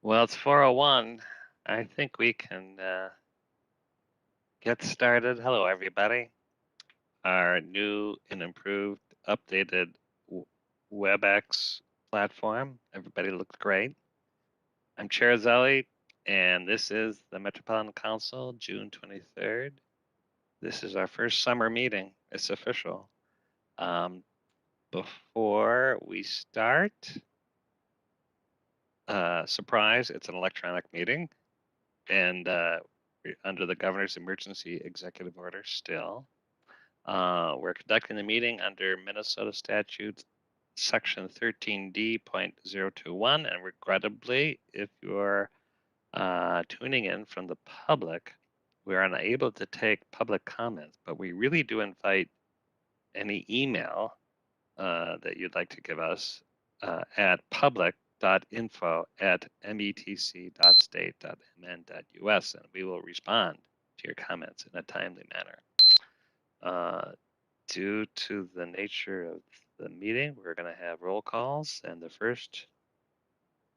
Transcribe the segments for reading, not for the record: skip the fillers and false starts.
Well, it's 4:01. I think we can get started. Hello, everybody. Our new and improved, updated WebEx platform. Everybody looks great. I'm Chair Zelli, and this is the Metropolitan Council, June 23rd. This is our first summer meeting. It's official. Before we start, surprise, it's an electronic meeting. And under the governor's emergency executive order still. We're conducting the meeting under Minnesota statute section 13D.021, and regrettably, if you're tuning in from the public, we're unable to take public comments, but we really do invite any email that you'd like to give us at public.info@metc.state.mn.us, and we will respond to your comments in a timely manner. Due to the nature of the meeting, we're going to have roll calls, and the first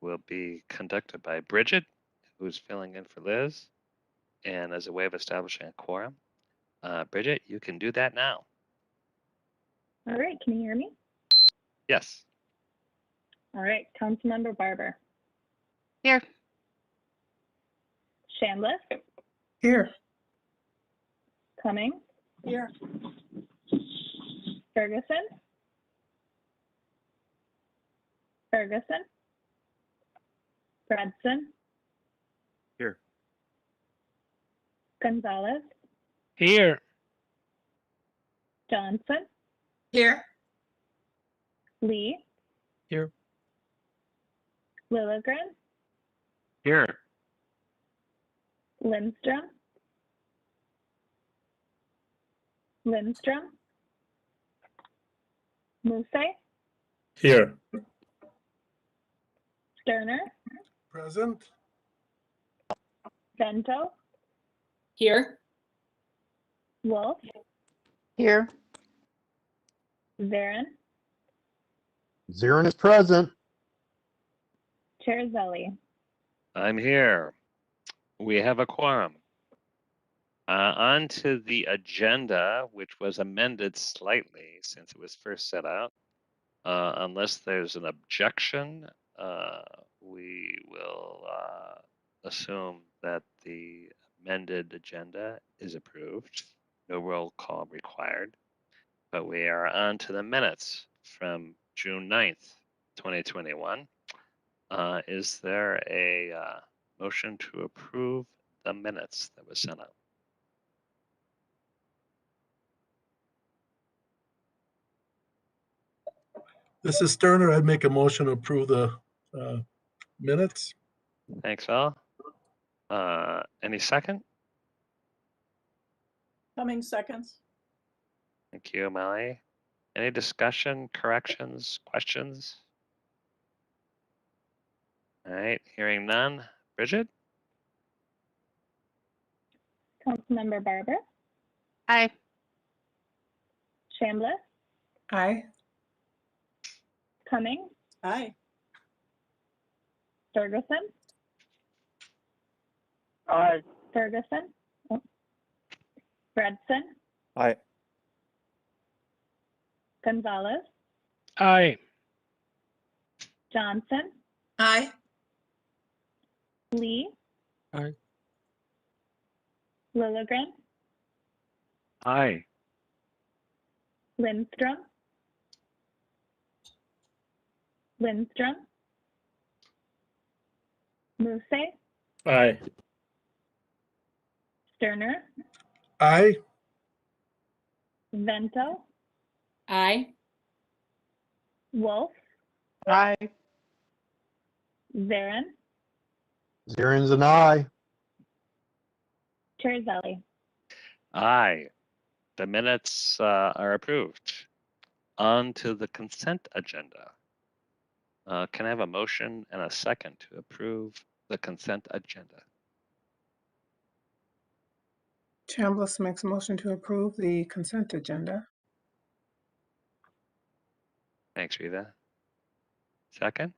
will be conducted by Bridget, who's filling in for Liz, and as a way of establishing a quorum. Bridget, you can do that now. All right, can you hear me? Yes. All right, Councilmember Barber. Here. Chambliss. Here. Cummings. Here. Ferguson. Ferguson. Fredson. Here. Gonzalez. Here. Johnson. Here. Lee. Here. Lilligren. Here. Lindstrom. Lindstrom. Muse. Here. Sterner. Present. Vento. Here. Wolf. Here. Zarin. Zarin is present. Chair Zelli. I'm here. We have a quorum. On to the agenda, which was amended slightly since it was first set out. Unless there's an objection, we will assume that the amended agenda is approved. No roll call required. But we are on to the minutes from June 9th, 2021. Is there a motion to approve the minutes that was sent out? This is Sterner. I'd make a motion to approve the minutes. Thanks, Al. Any second? Cummings seconds. Thank you, Molly. Any discussion, corrections, questions? All right, hearing none. Bridget? Councilmember Barber. Aye. Chambliss. Aye. Cummings. Aye. Ferguson. Aye. Ferguson. Oh. Fredson. Aye. Gonzalez. Aye. Johnson. Aye. Lee. Aye. Lilligren. Aye. Lindstrom. Lindstrom. Muse. Aye. Sterner. Aye. Vento. Aye. Wolf. Aye. Zarin. Zarin's an aye. Chair Zelli. Aye. The minutes are approved. On to the consent agenda. Can I have a motion and a second to approve the consent agenda? Chambliss makes a motion to approve the consent agenda. Thanks, Rita. Second?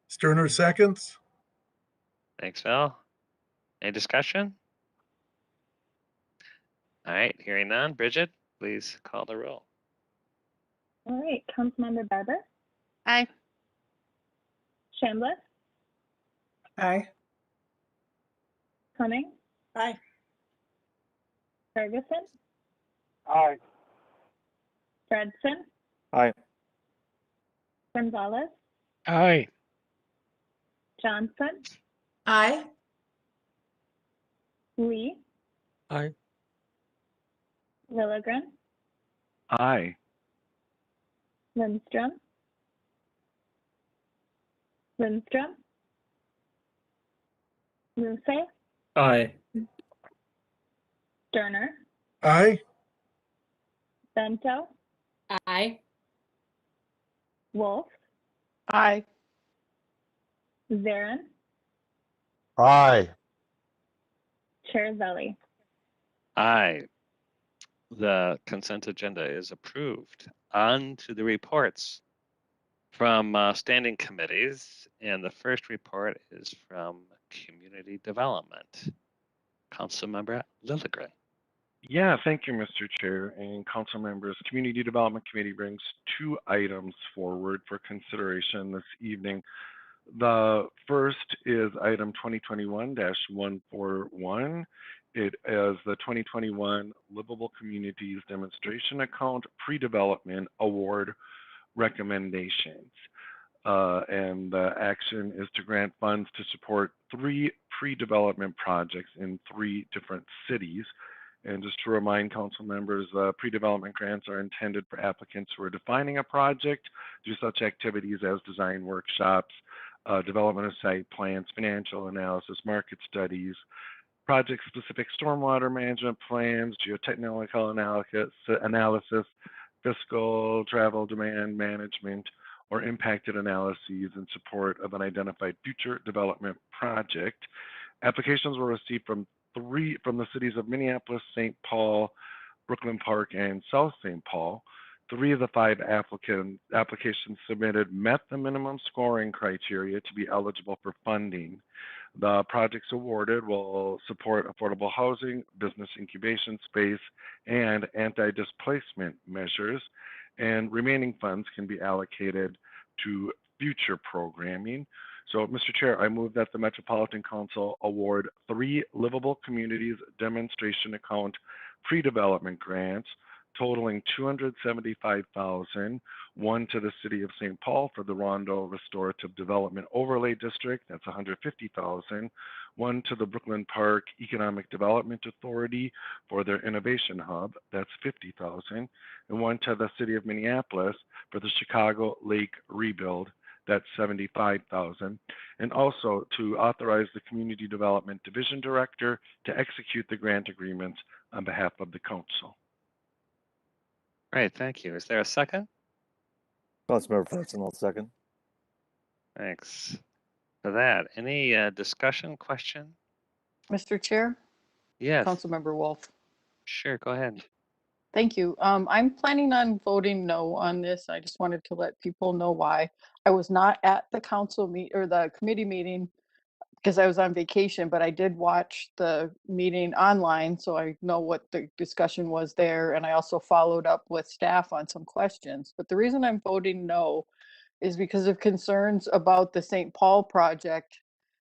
Sterner seconds. Thanks, Phil. Any discussion? All right, hearing none. Bridget, please call the roll. All right, Councilmember Barber, Aye. Chambliss, Aye. Cummings, Aye. Ferguson, Aye. Fredson, Aye. Gonzalez, Aye. Johnson, Aye. Lee, Aye. Lilligren, Aye. Lindstrom, Musse, Aye. Sterner, Aye. Bento, Aye. Wolf, Aye. Zarin, Aye. Chair Zelli. Aye. The consent agenda is approved. On to the reports from standing committees, and the first report is from Community Development. Councilmember Lilligren. Yeah, thank you, Mr. Chair and council members. Community Development Committee brings 2 items forward for consideration this evening. The first is item 2021-141. It is the 2021 Livable Communities Demonstration Account Pre-Development Award recommendations. And the action is to grant funds to support 3 pre-development projects in 3 different cities. And just to remind council members, pre-development grants are intended for applicants who are defining a project, do such activities as design workshops, development of site plans, financial analysis, market studies, project-specific stormwater management plans, geotechnical analysis, fiscal, travel, demand management, or impacted analyses in support of an identified future development project. Applications were received from the cities of Minneapolis, St. Paul, Brooklyn Park, and South St. Paul. 3 of the 5 applications submitted met the minimum scoring criteria to be eligible for funding. The projects awarded will support affordable housing, business incubation space, and anti-displacement measures, and remaining funds can be allocated to future programming. So, Mr. Chair, I move that the Metropolitan Council award 3 Livable Communities Demonstration Account pre-development grants totaling $275,000, one to the City of St. Paul for the Rondo Restorative Development Overlay District, that's $150,000, one to the Brooklyn Park Economic Development Authority for their Innovation Hub, that's $50,000, and one to the City of Minneapolis for the Chicago Lake Rebuild, that's $75,000, and also to authorize the Community Development Division Director to execute the grant agreements on behalf of the Council. Great, thank you. Is there a second? Councilmember Fredson, I'll second. Thanks for that. Any discussion, question? Mr. Chair, Yes, Councilmember Wolf. sure, go ahead. Thank you. I'm planning on voting no on this. I just wanted to let people know why. I was not at the council or the committee meeting because I was on vacation, but I did watch the meeting online, so I know what the discussion was there. And I also followed up with staff on some questions. But the reason I'm voting no is because of concerns about the St. Paul project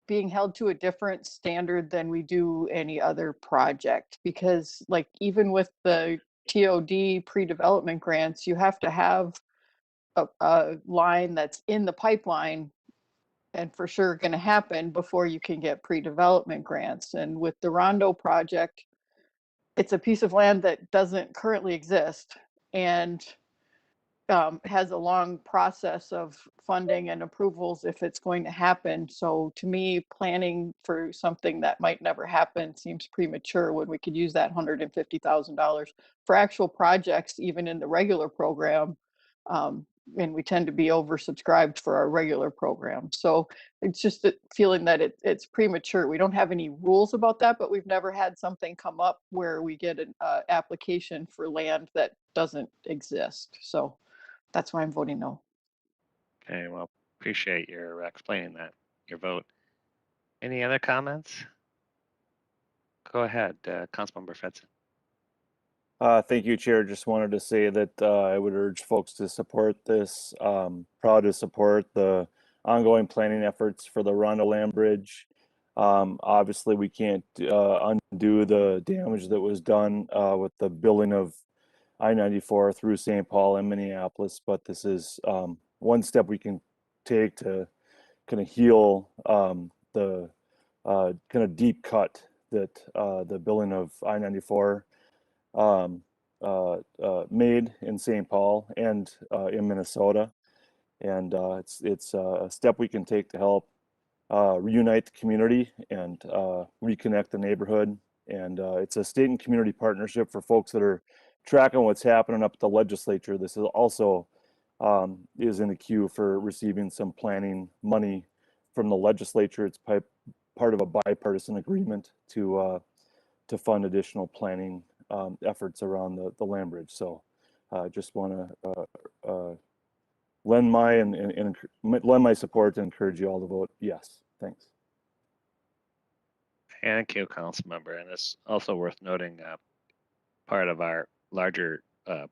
being held to a different standard than we do any other project. Because like even with the TOD pre-development grants, you have to have a line that's in the pipeline and for sure going to happen before you can get pre-development grants. And with the Rondo project, it's a piece of land that doesn't currently exist and has a long process of funding and approvals if it's going to happen. So to me, planning for something that might never happen seems premature when we could use that $150,000 for actual projects, even in the regular program. And we tend to be oversubscribed for our regular program. So it's just a feeling that it's premature. We don't have any rules about that, but we've never had something come up where we get an application for land that doesn't exist. So that's why I'm voting no. Okay, well, appreciate your explaining that, your vote. Any other comments? Go ahead, Councilmember Fredson. Thank you, Chair. Just wanted to say that I would urge folks to support this. Proud to support the ongoing planning efforts for the Rondo Land Bridge. Obviously, we can't undo the damage that was done with the building of I-94 through St. Paul and Minneapolis, but this is one step we can take to kind of heal the kind of deep cut that the building of I-94 made in St. Paul and in Minnesota. And it's a step we can take to help reunite the community and reconnect the neighborhood. And it's a state and community partnership for folks that are tracking what's happening up at the legislature. This is also is in the queue for receiving some planning money from the legislature. It's part of a bipartisan agreement to fund additional planning efforts around the land bridge. So just want to lend my support and encourage you all to vote yes. Thanks. Thank you, Councilmember. And it's also worth noting, part of our larger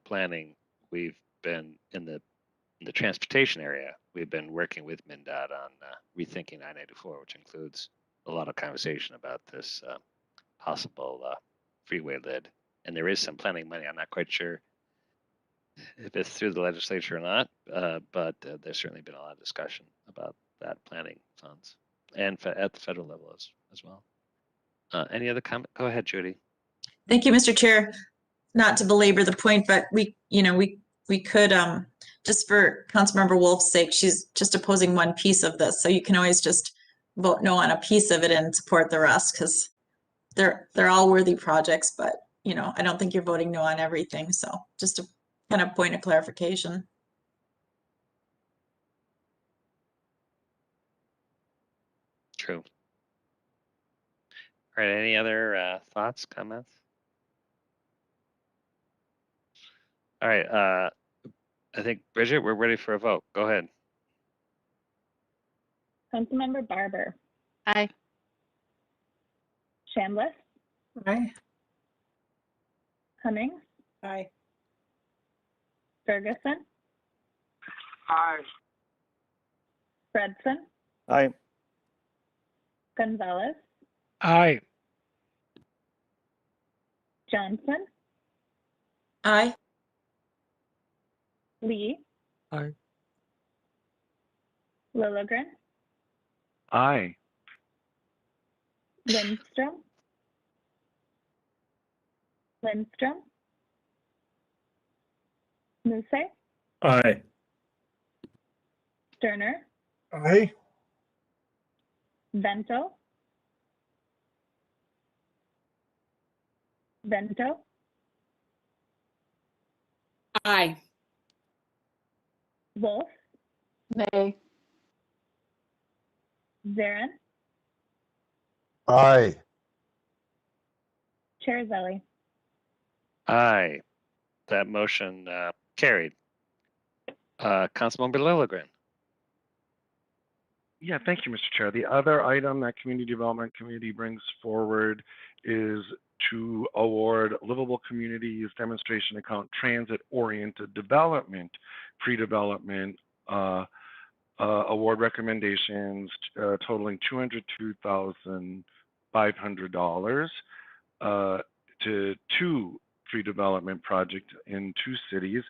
planning, we've been in the transportation area. We've been working with MnDOT on rethinking I-94, which includes a lot of conversation about this possible freeway lid. And there is some planning money. I'm not quite sure if it's through the legislature or not, but there's certainly been a lot of discussion about that planning funds and at the federal level as well. Any other comment? Go ahead, Judy. Thank you, Mr. Chair. Not to belabor the point, but we could, just for Councilmember Wolf's sake, she's just opposing one piece of this. So you can always just vote no on a piece of it and support the rest, because they're all worthy projects, but I don't think you're voting no on everything. So just a kind of point of clarification. True. All right, any other thoughts, comments? All right, I think, Bridget, we're ready for a vote. Go ahead. Councilmember Barber, Aye. Chambliss, Aye. Cummings, Aye. Ferguson, Aye. Fredson, Aye. Gonzalez, Aye. Johnson, Aye. Lee, Aye. Lilligren, Aye. Lindstrom, Muse, Aye. Sterner, Aye. Vento, Aye. Wolf, Nay. Zarin, Aye. Chair Zelli. Aye. That motion carried. Councilmember Lilligren. Yeah, thank you, Mr. Chair. The other item that Community Development Committee brings forward is to award Livable Communities Demonstration Account Transit-Oriented Development Pre-Development award recommendations totaling $202,500 to 2 pre-development projects in 2 cities.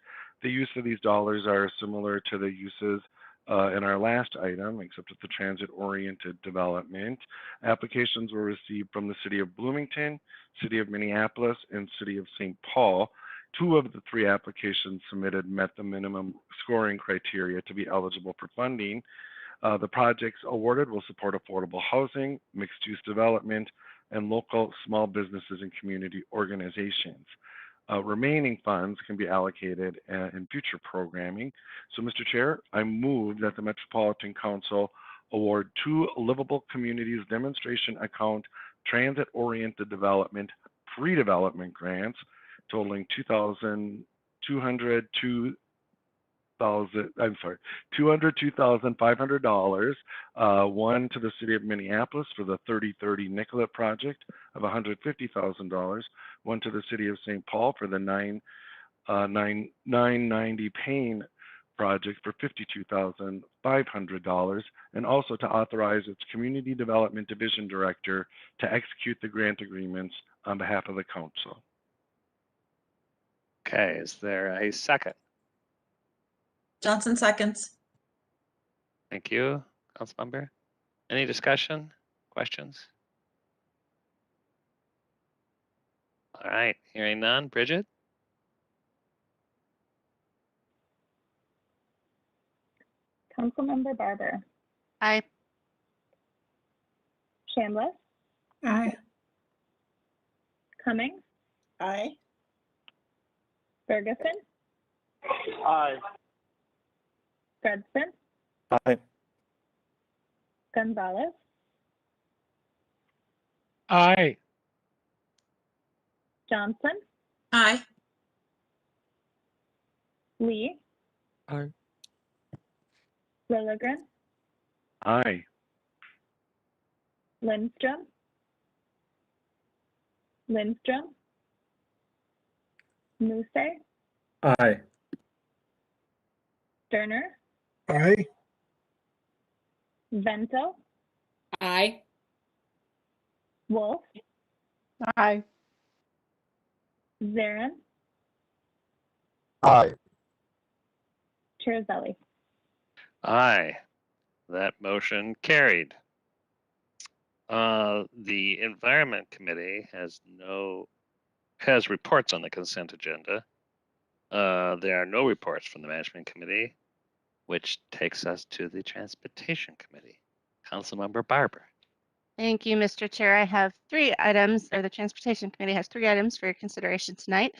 The use of these dollars are similar to the uses in our last item, except it's the transit-oriented development. Applications were received from the City of Bloomington, City of Minneapolis, and City of St. Paul. 2 of the 3 applications submitted met the minimum scoring criteria to be eligible for funding. The projects awarded will support affordable housing, mixed-use development, and local small businesses and community organizations. Remaining funds can be allocated in future programming. So, Mr. Chair, I move that the Metropolitan Council award 2 Livable Communities Demonstration Account Transit-Oriented Development Pre-Development Grants totaling $2,202 $202,500. One to the city of Minneapolis for the 3030 Nicollet project of $150,000. One to the city of St. Paul for the 990 Payne project for $52,500, and also to authorize its Community Development Division Director to execute the grant agreements on behalf of the council. Okay, is there a second? Johnson seconds. Thank you, Councilmember. Any discussion, questions? All right, hearing none. Bridget? Councilmember Barber, Aye. Chambliss, Aye. Cummings, Aye. Ferguson, Aye. Fredson, Aye. Gonzalez, Aye. Johnson, Aye. Lee, Aye. Lilligren, Aye. Lindstrom, Muse, Aye. Sterner, Aye. Vento, Aye. Wolf, Aye. Zarin, Aye. Chirizelli. Aye. That motion carried. The Environment Committee has reports on the consent agenda. There are no reports from the Management Committee, which takes us to the Transportation Committee. Councilmember Barber. Thank you, Mr. Chair. I have 3 items, or the Transportation Committee has 3 items for your consideration tonight.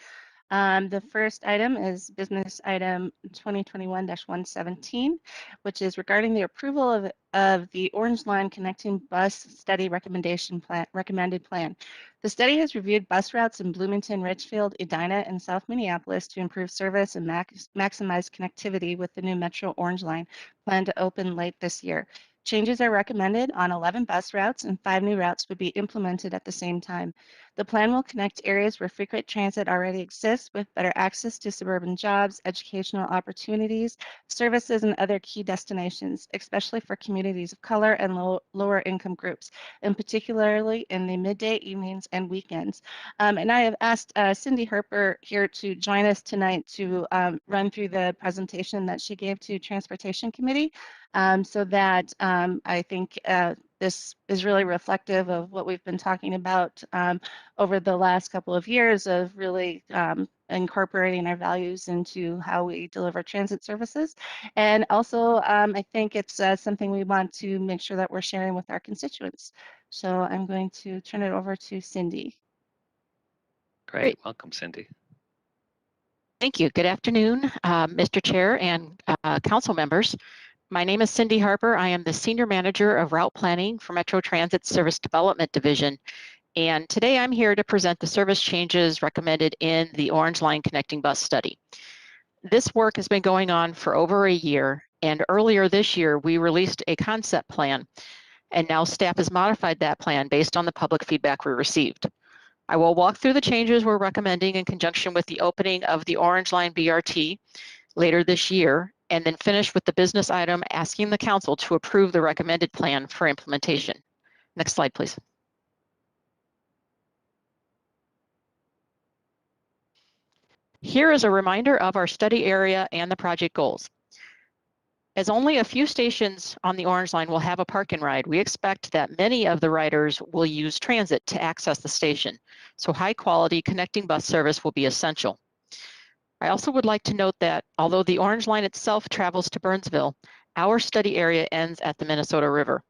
The first item is business item 2021-117, which is regarding the approval of the Orange Line Connecting Bus Study recommended plan. The study has reviewed bus routes in Bloomington, Richfield, Edina, and South Minneapolis to improve service and maximize connectivity with the new Metro Orange Line planned to open late this year. Changes are recommended on 11 bus routes, and 5 new routes would be implemented at the same time. The plan will connect areas where frequent transit already exists with better access to suburban jobs, educational opportunities, services, and other key destinations, especially for communities of color and lower income groups, and particularly in the midday, evenings, and weekends. And I have asked Cindy Harper here to join us tonight to run through the presentation that she gave to Transportation Committee. So that I think this is really reflective of what we've been talking about over the last couple of years of really incorporating our values into how we deliver transit services. And also, I think it's something we want to make sure that we're sharing with our constituents. So I'm going to turn it over to Cindy. Great. Welcome, Cindy. Thank you. Good afternoon, Mr. Chair and council members. My name is Cindy Harper. I am the Senior Manager of Route Planning for Metro Transit Service Development Division. And today I'm here to present the service changes recommended in the Orange Line Connecting Bus Study. This work has been going on for over a year, and earlier this year we released a concept plan, and now staff has modified that plan based on the public feedback we received. I will walk through the changes we're recommending in conjunction with the opening of the Orange Line BRT later this year, and then finish with the business item asking the council to approve the recommended plan for implementation. Next slide, please. Here is a reminder of our study area and the project goals. As only a few stations on the Orange Line will have a park and ride, we expect that many of the riders will use transit to access the station. So high quality connecting bus service will be essential. I also would like to note that although the Orange Line itself travels to Burnsville, our study area ends at the Minnesota River.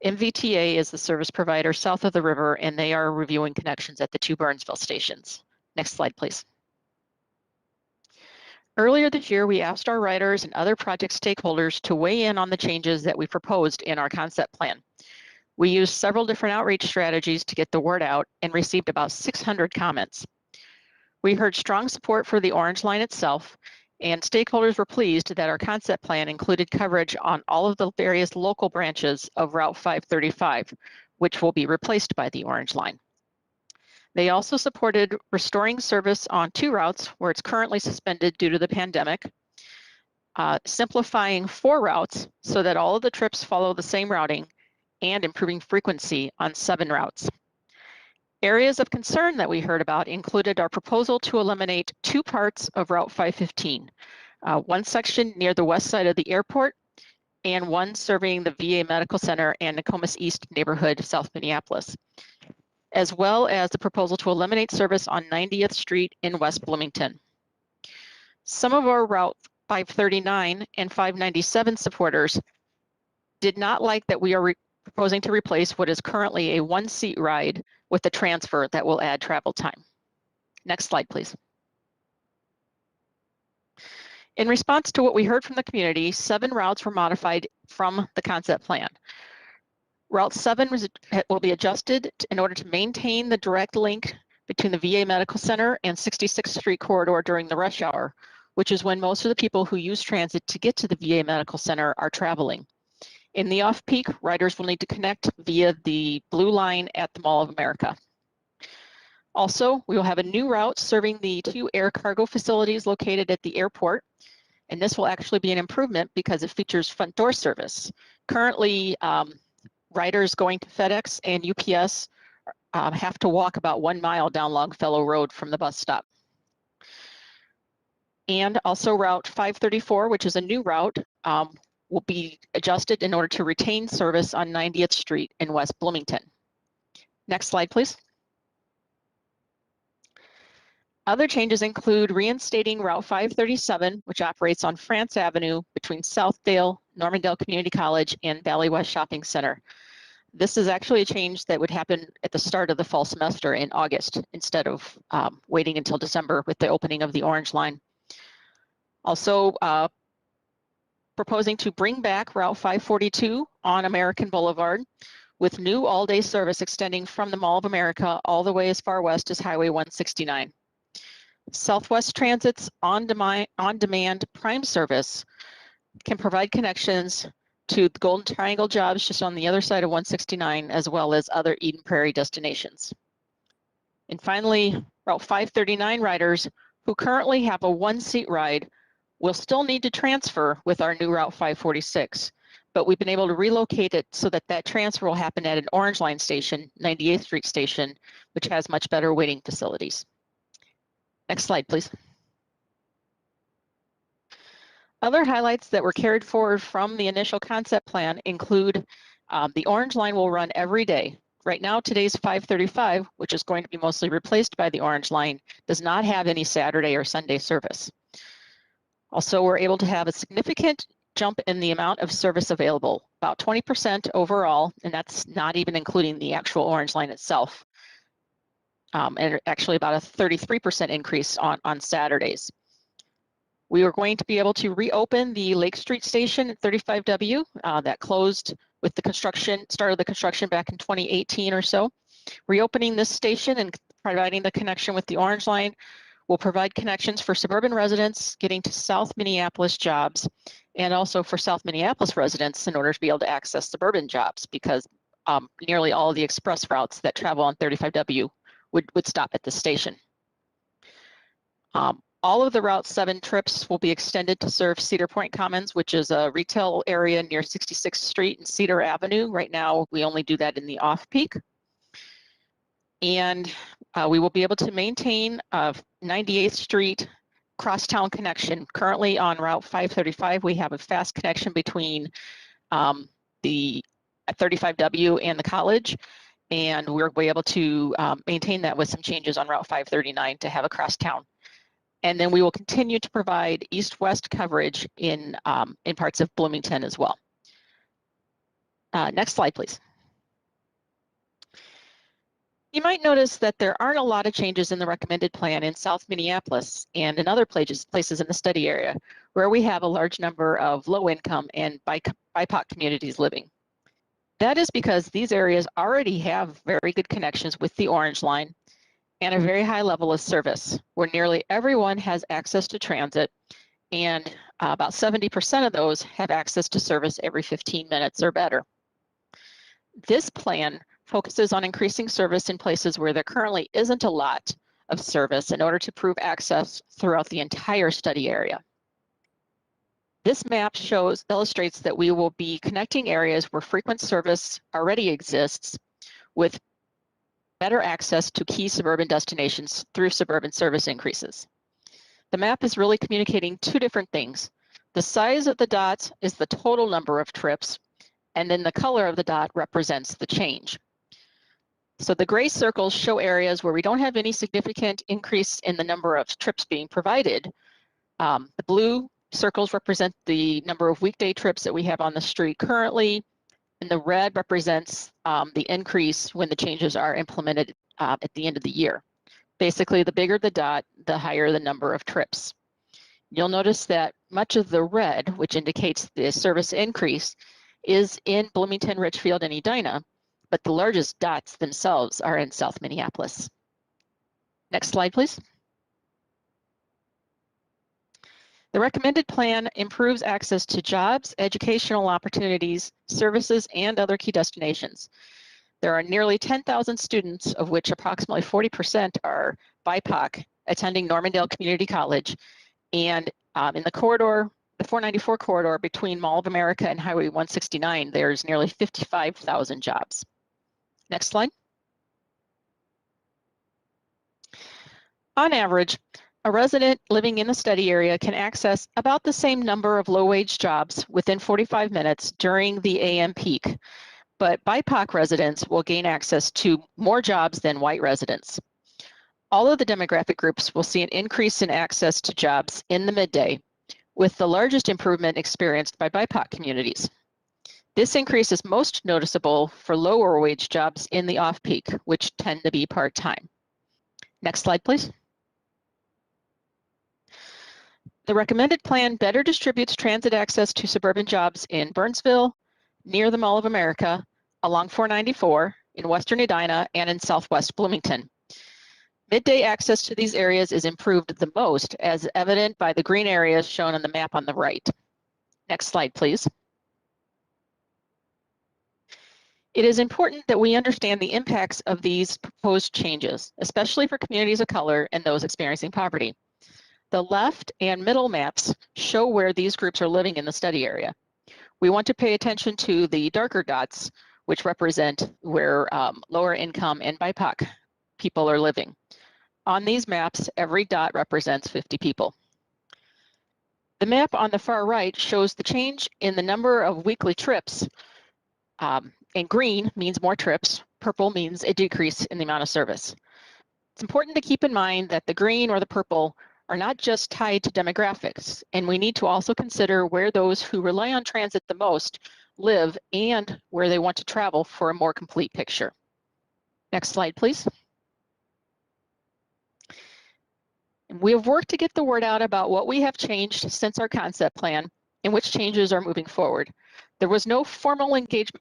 MVTA is the service provider south of the river, and they are reviewing connections at the 2 Burnsville stations. Next slide, please. Earlier this year, we asked our riders and other project stakeholders to weigh in on the changes that we proposed in our concept plan. We used several different outreach strategies to get the word out and received about 600 comments. We heard strong support for the Orange Line itself And stakeholders were pleased that our concept plan included coverage on all of the various local branches of Route 535, which will be replaced by the Orange Line. They also supported restoring service on 2 routes where it's currently suspended due to the pandemic, simplifying 4 routes so that all of the trips follow the same routing, and improving frequency on 7 routes. Areas of concern that we heard about included our proposal to eliminate 2 parts of Route 515, one section near the west side of the airport and one serving the VA Medical Center and Nokomis East neighborhood, South Minneapolis, as well as the proposal to eliminate service on 90th Street in West Bloomington. Some of our Route 539 and 597 supporters did not like that we are proposing to replace what is currently a 1-seat ride with a transfer that will add travel time. Next slide, please. In response to what we heard from the community, 7 routes were modified from the concept plan. Route 7 will be adjusted in order to maintain the direct link between the VA Medical Center and 66th Street corridor during the rush hour, which is when most of the people who use transit to get to the VA Medical Center are traveling. In the off-peak, riders will need to connect via the Blue Line at the Mall of America. Also, we will have a new route serving the 2 air cargo facilities located at the airport, and this will actually be an improvement because it features front door service. Currently, riders going to FedEx and UPS have to walk about 1 mile down Longfellow Road from the bus stop. And also Route 534, which is a new route, will be adjusted in order to retain service on 90th Street in West Bloomington. Next slide, please. Other changes include reinstating Route 537, which operates on France Avenue between Southdale, Normandale Community College, and Valley West Shopping Center. This is actually a change that would happen at the start of the fall semester in August instead of waiting until December with the opening of the Orange Line. Also, proposing to bring back Route 542 on American Boulevard with new all-day service extending from the Mall of America all the way as far west as Highway 169. Southwest Transit's on-demand Prime service can provide connections to the Golden Triangle jobs just on the other side of 169, as well as other Eden Prairie destinations. And finally, Route 539 riders who currently have a 1-seat ride will still need to transfer with our new Route 546, but we've been able to relocate it so that that transfer will happen at an Orange Line station, 98th Street station, which has much better waiting facilities. Next slide, please. Other highlights that were carried forward from the initial concept plan include the Orange Line will run every day. Right now, today's 535, which is going to be mostly replaced by the Orange Line, does not have any Saturday or Sunday service. Also, we're able to have a significant jump in the amount of service available, about 20% overall, and that's not even including the actual Orange Line itself. And actually about a 33% increase on Saturdays. We are going to be able to reopen the Lake Street Station at 35W that closed with the start of the construction back in 2018 or so. Reopening this station and providing the connection with the Orange Line will provide connections for suburban residents getting to South Minneapolis jobs, and also for South Minneapolis residents in order to be able to access suburban jobs, because nearly all of the express routes that travel on 35W would stop at the station. All of the Route 7 trips will be extended to serve Cedar Point Commons, which is a retail area near 66th Street and Cedar Avenue. Right now, we only do that in the off-peak. And we will be able to maintain a 98th Street crosstown connection. Currently on Route 535, we have a fast connection between the 35W and the college. And we're able to maintain that with some changes on Route 539 to have a crosstown. And then we will continue to provide east-west coverage in parts of Bloomington as well. Next slide, please. You might notice that there aren't a lot of changes in the recommended plan in South Minneapolis and in other places in the study area, where we have a large number of low-income and BIPOC communities living. That is because these areas already have very good connections with the Orange Line and a very high level of service, where nearly everyone has access to transit and about 70% of those have access to service every 15 minutes or better. This plan focuses on increasing service in places where there currently isn't a lot of service in order to improve access throughout the entire study area. This map illustrates that we will be connecting areas where frequent service already exists with better access to key suburban destinations through suburban service increases. The map is really communicating two different things. The size of the dots is the total number of trips, and then the color of the dot represents the change. So the gray circles show areas where we don't have any significant increase in the number of trips being provided. The blue circles represent the number of weekday trips that we have on the street currently, and the red represents the increase when the changes are implemented at the end of the year. Basically, the bigger the dot, the higher the number of trips. You'll notice that much of the red, which indicates the service increase, is in Bloomington, Richfield, and Edina, but the largest dots themselves are in South Minneapolis. Next slide, please. The recommended plan improves access to jobs, educational opportunities, services, and other key destinations. There are nearly 10,000 students, of which approximately 40% are BIPOC, attending Normandale Community College. And in the corridor, the 494 corridor between Mall of America and Highway 169, there's nearly 55,000 jobs. Next slide. On average, a resident living in the study area can access about the same number of low-wage jobs within 45 minutes during the AM peak, but BIPOC residents will gain access to more jobs than white residents. All of the demographic groups will see an increase in access to jobs in the midday, with the largest improvement experienced by BIPOC communities. This increase is most noticeable for lower wage jobs in the off-peak, which tend to be part-time. Next slide, please. The recommended plan better distributes transit access to suburban jobs in Burnsville, near the Mall of America, along 494, in Western Edina, and in Southwest Bloomington. Midday access to these areas is improved the most, as evident by the green areas shown on the map on the right. Next slide, please. It is important that we understand the impacts of these proposed changes, especially for communities of color and those experiencing poverty. The left and middle maps show where these groups are living in the study area. We want to pay attention to the darker dots, which represent where lower income and BIPOC people are living. On these maps, every dot represents 50 people. The map on the far right shows the change in the number of weekly trips. And green means more trips, purple means a decrease in the amount of service. It's important to keep in mind that the green or the purple are not just tied to demographics, and we need to also consider where those who rely on transit the most live and where they want to travel for a more complete picture. Next slide, please. We have worked to get the word out about what we have changed since our concept plan and which changes are moving forward. There was no formal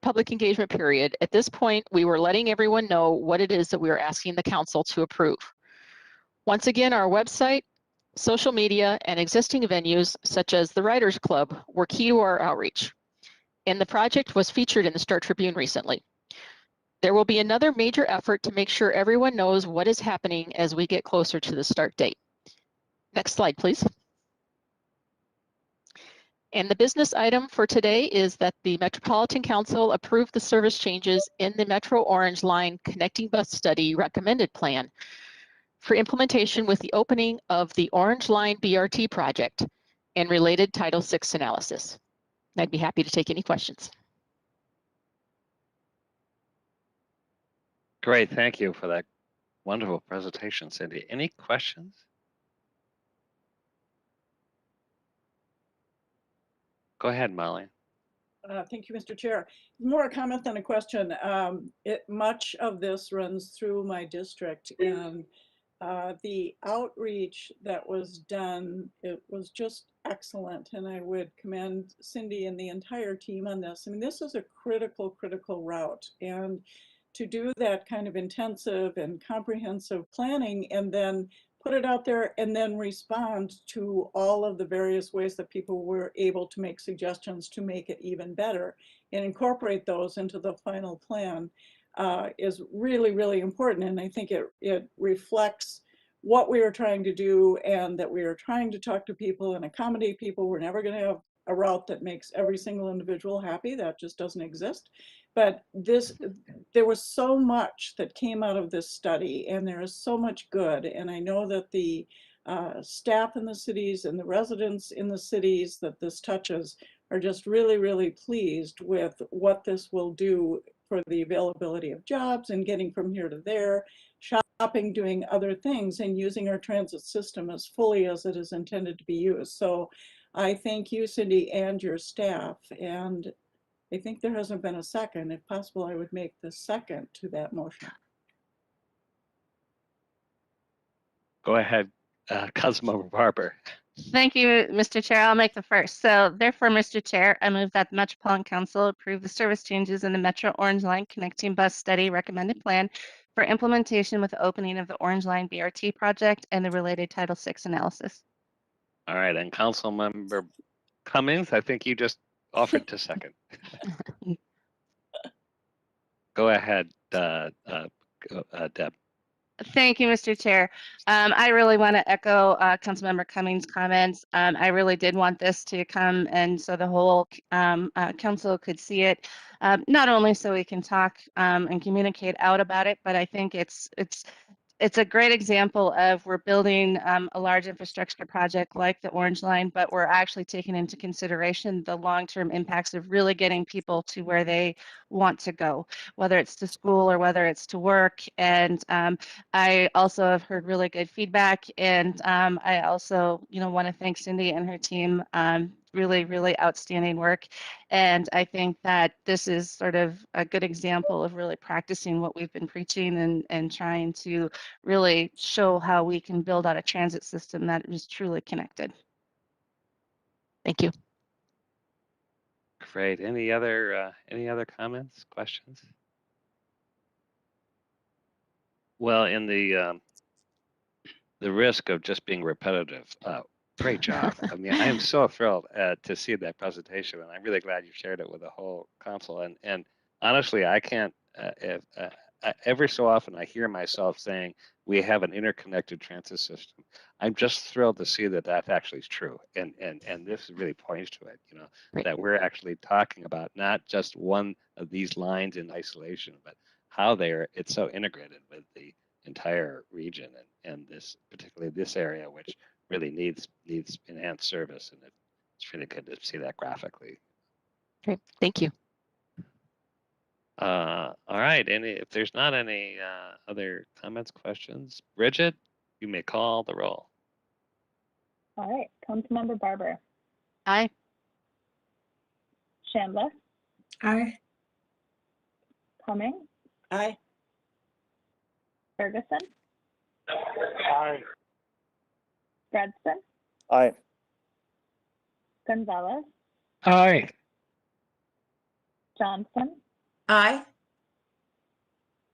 public engagement period. At this point, we were letting everyone know what it is that we are asking the council to approve. Once again, our website, social media, and existing venues such as the Writers Club were key to our outreach. And the project was featured in the Star Tribune recently. There will be another major effort to make sure everyone knows what is happening as we get closer to the start date. Next slide, please. And the business item for today is that the Metropolitan Council approved the service changes in the Metro Orange Line Connecting Bus Study recommended plan for implementation with the opening of the Orange Line BRT project and related Title VI analysis. I'd be happy to take any questions. Great, thank you for that wonderful presentation, Cindy. Any questions? Go ahead, Molly. Thank you, Mr. Chair. More a comment than a question. Much of this runs through my district, and the outreach that was done, it was just excellent, and I would commend Cindy and the entire team on this. I mean, this is a critical route, and to do that kind of intensive and comprehensive planning and then put it out there and then respond to all of the various ways that people were able to make suggestions to make it even better and incorporate those into the final plan is really, really important. And I think it reflects what we are trying to do, and that we are trying to talk to people and accommodate people. We're never going to have a route that makes every single individual happy. That just doesn't exist. But there was so much that came out of this study, and there is so much good. And I know that the staff in the cities and the residents in the cities that this touches are just really, really pleased with what this will do for the availability of jobs and getting from here to there, shopping, doing other things, and using our transit system as fully as it is intended to be used. So I thank you, Cindy, and your staff. And I think there hasn't been a second. If possible, I would make the second to that motion. Go ahead, Councilmember Barber. Thank you, Mr. Chair. I'll make the first. So therefore, Mr. Chair, I move that the Metropolitan Council approve the service changes in the Metro Orange Line Connecting Bus Study recommended plan for implementation with the opening of the Orange Line BRT project and the related Title VI analysis. All right, and Councilmember Cummings, I think you just offered to second. Go ahead, Deb. Thank you, Mr. Chair. I really want to echo Councilmember Cummings' comments. I really did want this to come, and so the whole council could see it, not only so we can talk and communicate out about it, but I think it's a great example of we're building a large infrastructure project like the Orange Line, but we're actually taking into consideration the long-term impacts of really getting people to where they want to go, whether it's to school or whether it's to work. And I also have heard really good feedback. And I also, want to thank Cindy and her team. Really, really outstanding work. And I think that this is sort of a good example of really practicing what we've been preaching and trying to really show how we can build out a transit system that is truly connected. Thank you. Great. Any other comments, questions? Well, in the risk of just being repetitive, great job. I mean, I am so thrilled to see that presentation, and I'm really glad you shared it with the whole council. And honestly, I can't. Every so often, I hear myself saying we have an interconnected transit system. I'm just thrilled to see that that actually is true, and this really points to it. That we're actually talking about not just one of these lines in isolation, but how it's so integrated with the entire region and this particularly this area, which really needs enhanced service, and it's really good to see that graphically. Great, thank you. All right, if there's not any other comments, questions, Bridget, you may call the roll. All right, Councilmember Barber. Aye. Chambliss, Aye. Cummings, Aye. Ferguson, Aye. Fredson, Aye. Gonzalez, Aye. Johnson, Aye.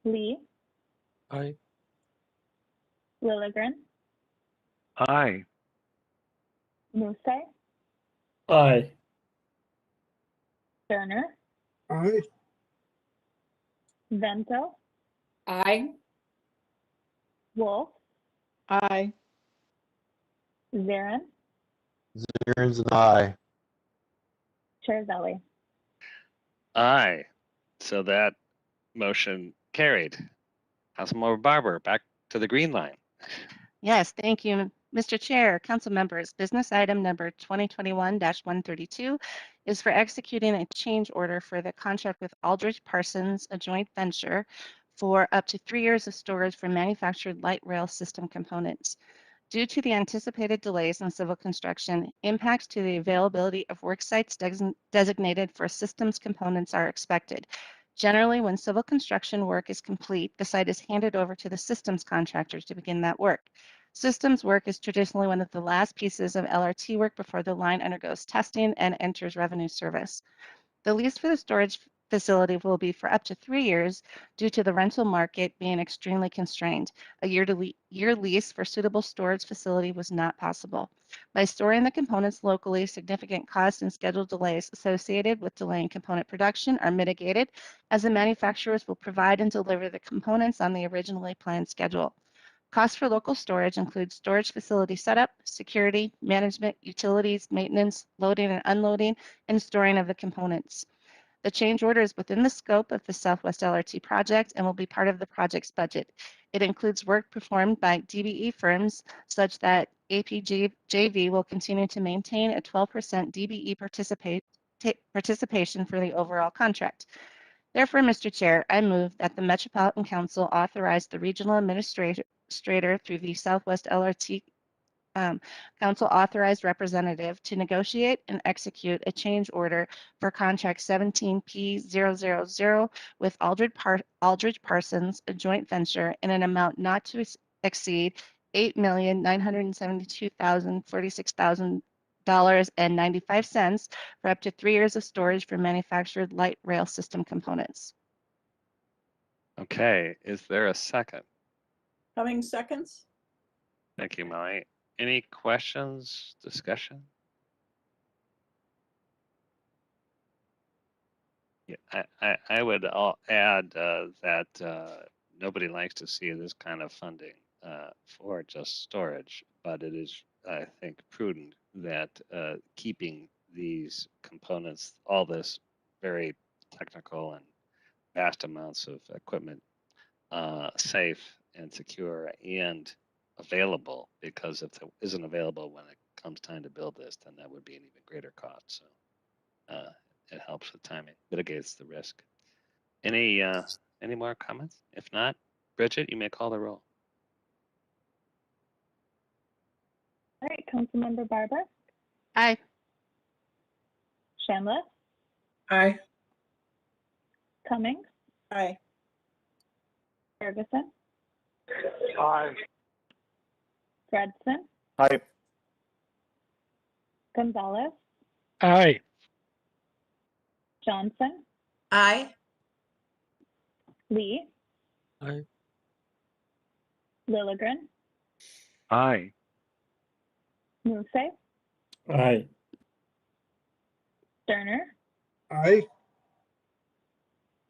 Lee, Aye. Lilligren, Aye. Muse, Aye. Turner, Aye. Vento, Aye. Wolf, Aye. Zarin, Zarin's an aye. Chair Zelli. Aye. So that motion carried. Councilmember Barber, back to the green line. Yes, thank you, Mr. Chair. Council members, business item number 2021-132 is for executing a change order for the contract with Aldrich Parsons, a joint venture, for up to 3 years of storage for manufactured light rail system components. Due to the anticipated delays in civil construction, impacts to the availability of work sites designated for systems components are expected. Generally, when civil construction work is complete, the site is handed over to the systems contractors to begin that work. Systems work is traditionally one of the last pieces of LRT work before the line undergoes testing and enters revenue service. The lease for the storage facility will be for up to 3 years due to the rental market being extremely constrained. A year lease for suitable storage facility was not possible. By storing the components locally, significant costs and schedule delays associated with delaying component production are mitigated, as the manufacturers will provide and deliver the components on the originally planned schedule. Costs for local storage include storage facility setup, security, management, utilities, maintenance, loading and unloading, and storing of the components. The change order is within the scope of the Southwest LRT project and will be part of the project's budget. It includes work performed by DBE firms such that APJV will continue to maintain a 12% DBE participation for the overall contract. Therefore, Mr. Chair, I move that the Metropolitan Council authorize the regional administrator through the Southwest LRT Council authorized representative to negotiate and execute a change order for contract 17P000 with Aldridge Parsons, a joint venture, in an amount not to exceed $8,972,046,000.95 for up to 3 years of storage for manufactured light rail system components. Okay, is there a second? Cummings seconds. Thank you, Molly. Any questions, discussion? Yeah, I would add that nobody likes to see this kind of funding for just storage, but it is, I think, prudent that keeping these components, all this very technical and vast amounts of equipment safe and secure and available, because if it isn't available when it comes time to build this, then that would be an even greater cost. So it helps with timing, mitigates the risk. Any more comments? If not, Bridget, you may call the roll. All right, Councilmember Barber, Aye. Chambliss, Aye. Cummings, Aye. Ferguson, Aye. Fredson, Aye. Gonzalez, Aye. Johnson, Aye. Lee, Aye. Lilligren, Aye. Muse, Aye. Sterner, Aye.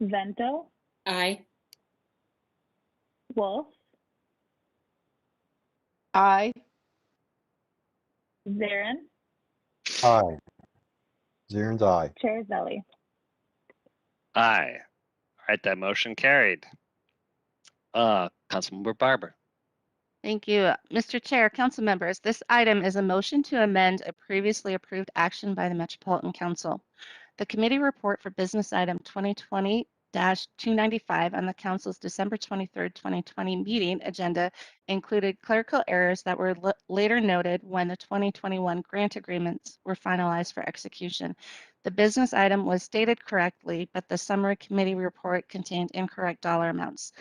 Vento, Aye. Wolf, Aye. Zarin, Aye. Zarin's aye. Chair Zelli. Aye. All right, that motion carried. Councilmember Barber. Thank you. Mr. Chair, council members, this item is a motion to amend a previously approved action by the Metropolitan Council. The committee report for business item 2020-295 on the council's December 23rd, 2020 meeting agenda included clerical errors that were later noted when the 2021 grant agreements were finalized for execution. The business item was stated correctly, but the summary committee report contained incorrect dollar amounts.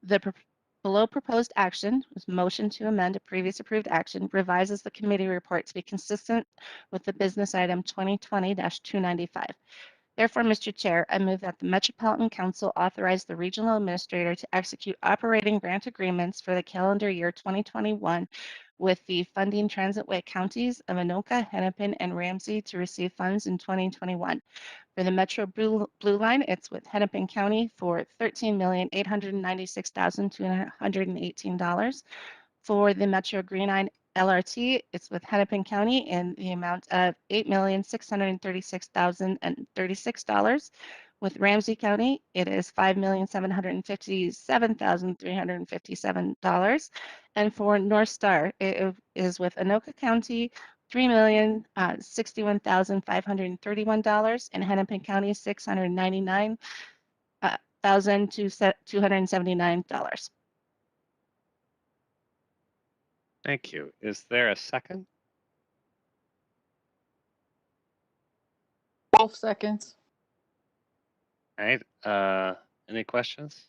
The below proposed action was motion to amend a previous approved action, revises the committee report to be consistent with the business item 2020-295. Therefore, Mr. Chair, I move that the Metropolitan Council authorize the regional administrator to execute operating grant agreements for the calendar year 2021 with the funding transitway counties of Anoka, Hennepin, and Ramsey to receive funds in 2021. For the Metro Blue Line, it's with Hennepin County for $13,896,218. For the Metro Green Line LRT, it's with Hennepin County in the amount of $8,636,036. With Ramsey County, it is $5,757,357. And for North Star, it is with Anoka County, $3,061,531, and Hennepin County, $699,279. Thank you. Is there a second? Wolf seconds. All right. Any questions?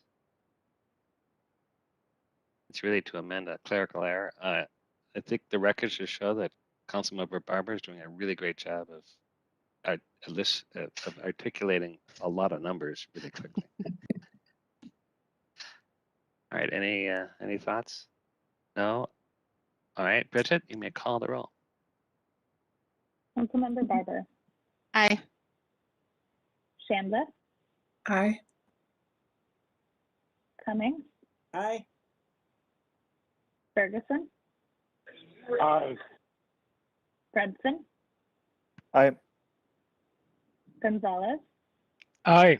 It's really to amend a clerical error. I think the record should show that Councilmember Barber is doing a really great job of of articulating a lot of numbers really quickly. All right, any thoughts? No? All right, Bridget, you may call the roll. Councilmember Barber, Aye. Chambliss, Aye. Cummings, Aye. Ferguson, Aye. Fredson, Aye. Gonzalez, Aye.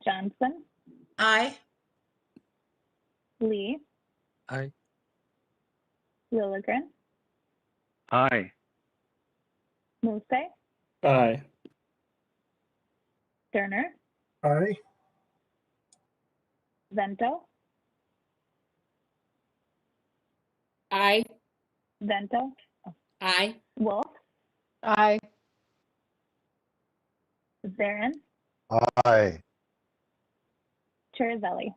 Johnson, Aye. Lee, Aye. Lilligren, Aye. Muse, Aye. Sterner, Aye. Vento, Aye. Vento, Aye. Wolf, Aye. Zarin, Aye. Chirizelli.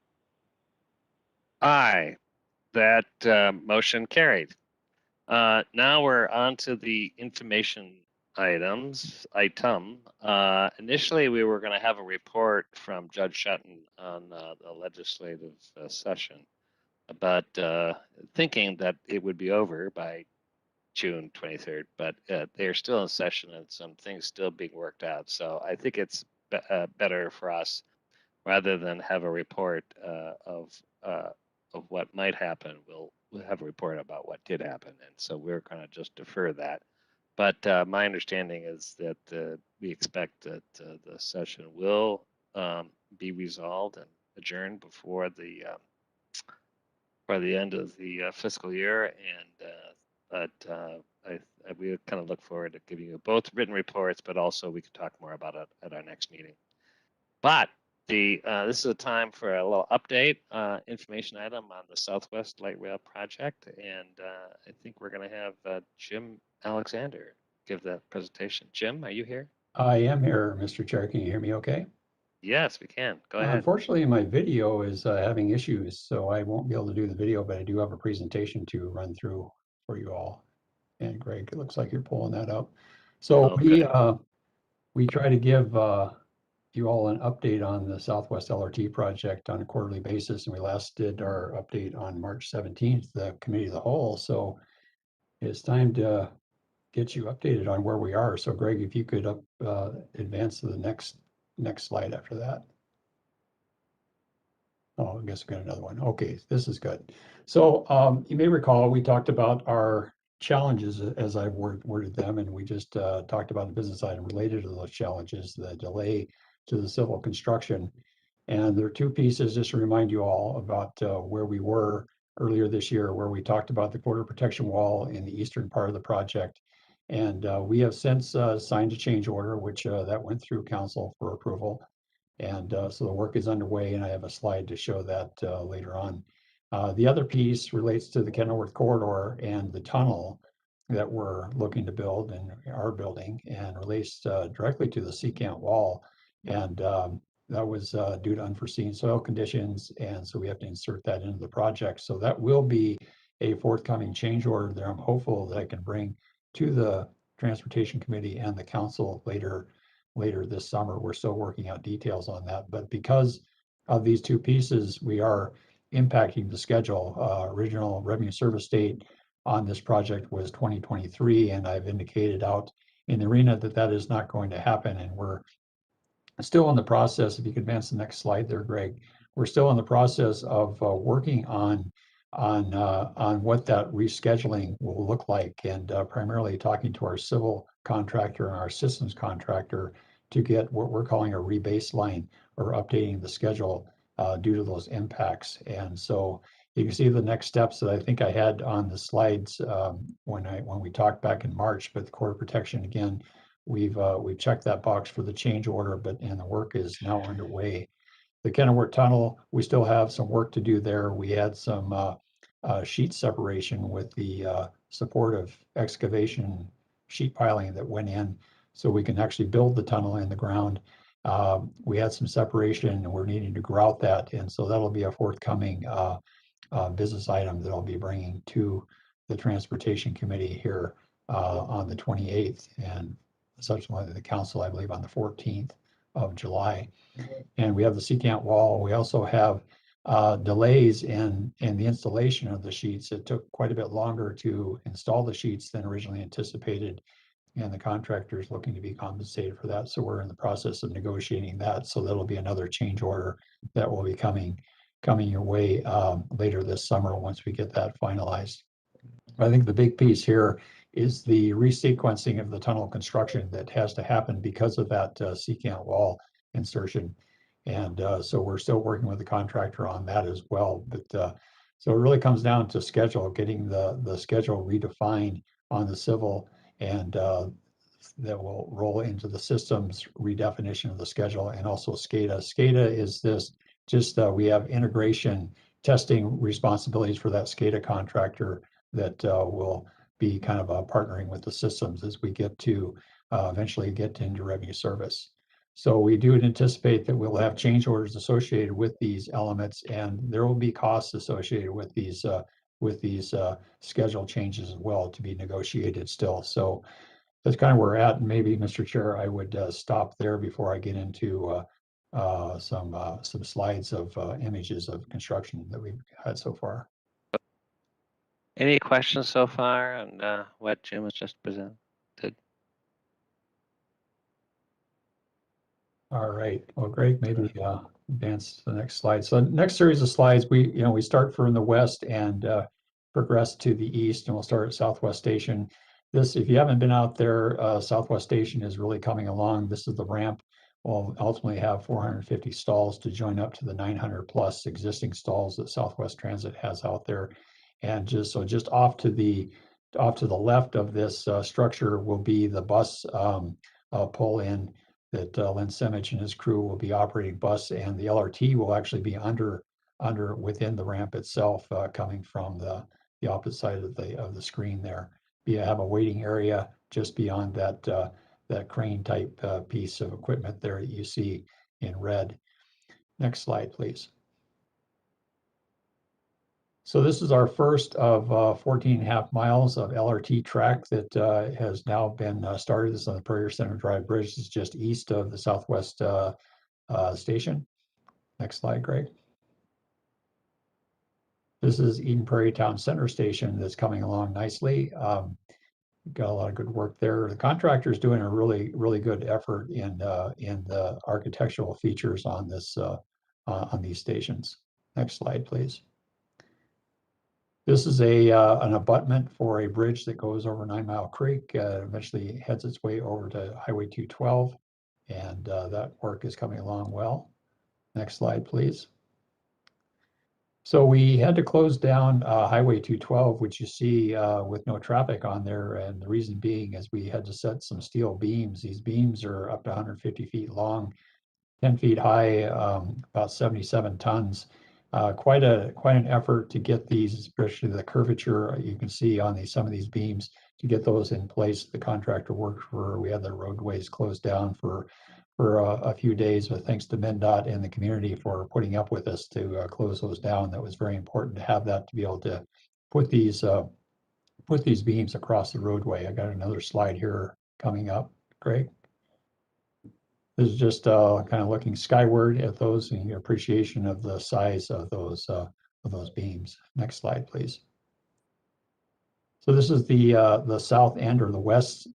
Aye. That motion carried. Now we're on to the information item. Initially, we were going to have a report from Judge Shetton on the legislative session, but thinking that it would be over by June 23rd, but they're still in session and some things still being worked out. So I think it's better for us, rather than have a report of what might happen, we'll have a report about what did happen. And so we're going to just defer that. But my understanding is that we expect that the session will be resolved and adjourned before the end of the fiscal year. And we kind of look forward to giving you both written reports, but also we could talk more about it at our next meeting. But this is a time for a little update information item on the Southwest Light Rail project, and I think we're going to have Jim Alexander give that presentation. Jim, are you here? I am here, Mr. Chair. Can you hear me okay? Yes, we can. Go ahead. Unfortunately, my video is having issues, so I won't be able to do the video, but I do have a presentation to run through for you all. And Greg, it looks like you're pulling that up. So we try to give you all an update on the Southwest LRT project on a quarterly basis, and we last did our update on March 17th, the committee of the whole. So it's time to get you updated on where we are. So Greg, if you could advance to the next slide after that. Oh, I guess we got another one. Okay, this is good. So you may recall we talked about our challenges as I've worded them, and we just talked about the business item related to those challenges, the delay to the civil construction. And there are two pieces, just to remind you all about where we were earlier this year, where we talked about the border protection wall in the eastern part of the project. And we have since signed a change order, which that went through council for approval. And so the work is underway, and I have a slide to show that later on. The other piece relates to the Kenilworth corridor and the tunnel that we're looking to build and are building, and relates directly to the secant wall. And that was due to unforeseen soil conditions, and so we have to insert that into the project. So that will be a forthcoming change order that I'm hopeful that I can bring to the Transportation Committee and the council later this summer. We're still working out details on that, but because of these two pieces, we are impacting the schedule. Original revenue service date on this project was 2023, and I've indicated out in the arena that that is not going to happen, and we're still in the process. If you could advance the next slide there, Greg. We're still in the process of working on what that rescheduling will look like, and primarily talking to our civil contractor and our systems contractor to get what we're calling a rebaseline, or updating the schedule due to those impacts. And so you can see the next steps that I think I had on the slides when we talked back in March. But the Corridor Protection, again, we've checked that box for the change order, and the work is now underway. The Kenilworth Tunnel, we still have some work to do there. We had some sheet separation with the support of excavation sheet piling that went in, so we can actually build the tunnel in the ground. We had some separation, and we're needing to grout that, and so that'll be a forthcoming business item that I'll be bringing to the Transportation Committee here on the 28th. And subsequently to the council, I believe, on the 14th of July. And we have the secant wall. We also have delays in the installation of the sheets. It took quite a bit longer to install the sheets than originally anticipated, and the contractor is looking to be compensated for that. So we're in the process of negotiating that. So that'll be another change order that will be coming your way later this summer once we get that finalized. I think the big piece here is the resequencing of the tunnel construction that has to happen because of that secant wall insertion. And so we're still working with the contractor on that as well. But so it really comes down to schedule, getting the schedule redefined on the civil, and that will roll into the systems redefinition of the schedule, and also SCADA. SCADA is this, just we have integration testing responsibilities for that SCADA contractor that will be kind of partnering with the systems as we get to eventually get into revenue service. So we do anticipate that we'll have change orders associated with these elements, and there will be costs associated with these schedule changes as well to be negotiated still. So that's kind of where we're at. And maybe, Mr. Chair, I would stop there before I get into some slides of images of construction that we've had so far. Any questions so far on what Jim has just presented? All right. Well, Greg, maybe advance to the next slide. So next series of slides, we start from the west and progress to the east, and we'll start at Southwest Station. This, if you haven't been out there, Southwest Station is really coming along. This is the ramp. We'll ultimately have 450 stalls to join up to the 900 plus existing stalls that Southwest Transit has out there. And just off to the left of this structure will be the bus pull in that Lynn Simich and his crew will be operating bus, and the LRT will actually be within the ramp itself, coming from the opposite side of the screen there. You have a waiting area just beyond that crane type piece of equipment there that you see in red. Next slide, please. So this is our first of 14.5 miles of LRT track that has now been started. This is on the Prairie Center Drive Bridge. This is just east of the Southwest Station. Next slide, Greg. This is Eden Prairie Town Center Station that's coming along nicely. Got a lot of good work there. The contractor is doing a really good effort in the architectural features on this on these stations. Next slide, please. This is an abutment for a bridge that goes over 9 Mile Creek, eventually heads its way over to Highway 212, and that work is coming along well. Next slide, please. So we had to close down Highway 212, which you see with no traffic on there, and the reason being is we had to set some steel beams. These beams are up to 150 feet long, 10 feet high, about 77 tons. Quite an effort to get these, especially the curvature you can see on some of these beams, to get those in place. The contractor worked we had the roadways closed down for a few days, but thanks to MnDOT and the community for putting up with us to close those down. That was very important to have that, to be able to put these beams across the roadway. I got another slide here coming up. Great. This is just kind of looking skyward at those and your appreciation of the size of those beams. Next slide, please. So this is the south end, or the west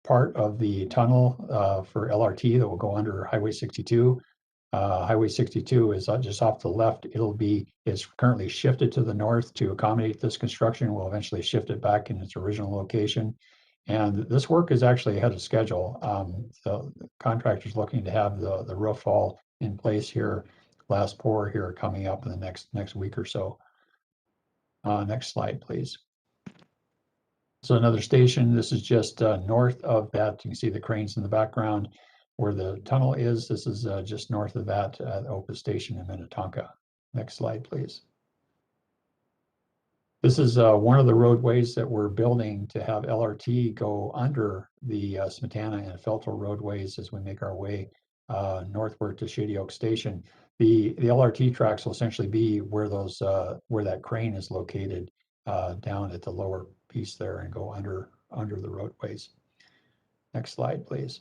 part of the tunnel for LRT that will go under Highway 62. Highway 62 is just off to the left. It's currently shifted to the north to accommodate this construction. We'll eventually shift it back in its original location. And this work is actually ahead of schedule. So the contractor's looking to have the roof all in place here, last pour here coming up in the next week or so. Next slide, please. So another station. This is just north of that. You can see the cranes in the background where the tunnel is. This is just north of that Opus station in Minnetonka. Next slide, please. This is one of the roadways that we're building to have LRT go under the Smetana and Feltel roadways as we make our way northward to Shady Oak Station. The LRT tracks will essentially be where that crane is located down at the lower piece there, and go under the roadways. Next slide, please.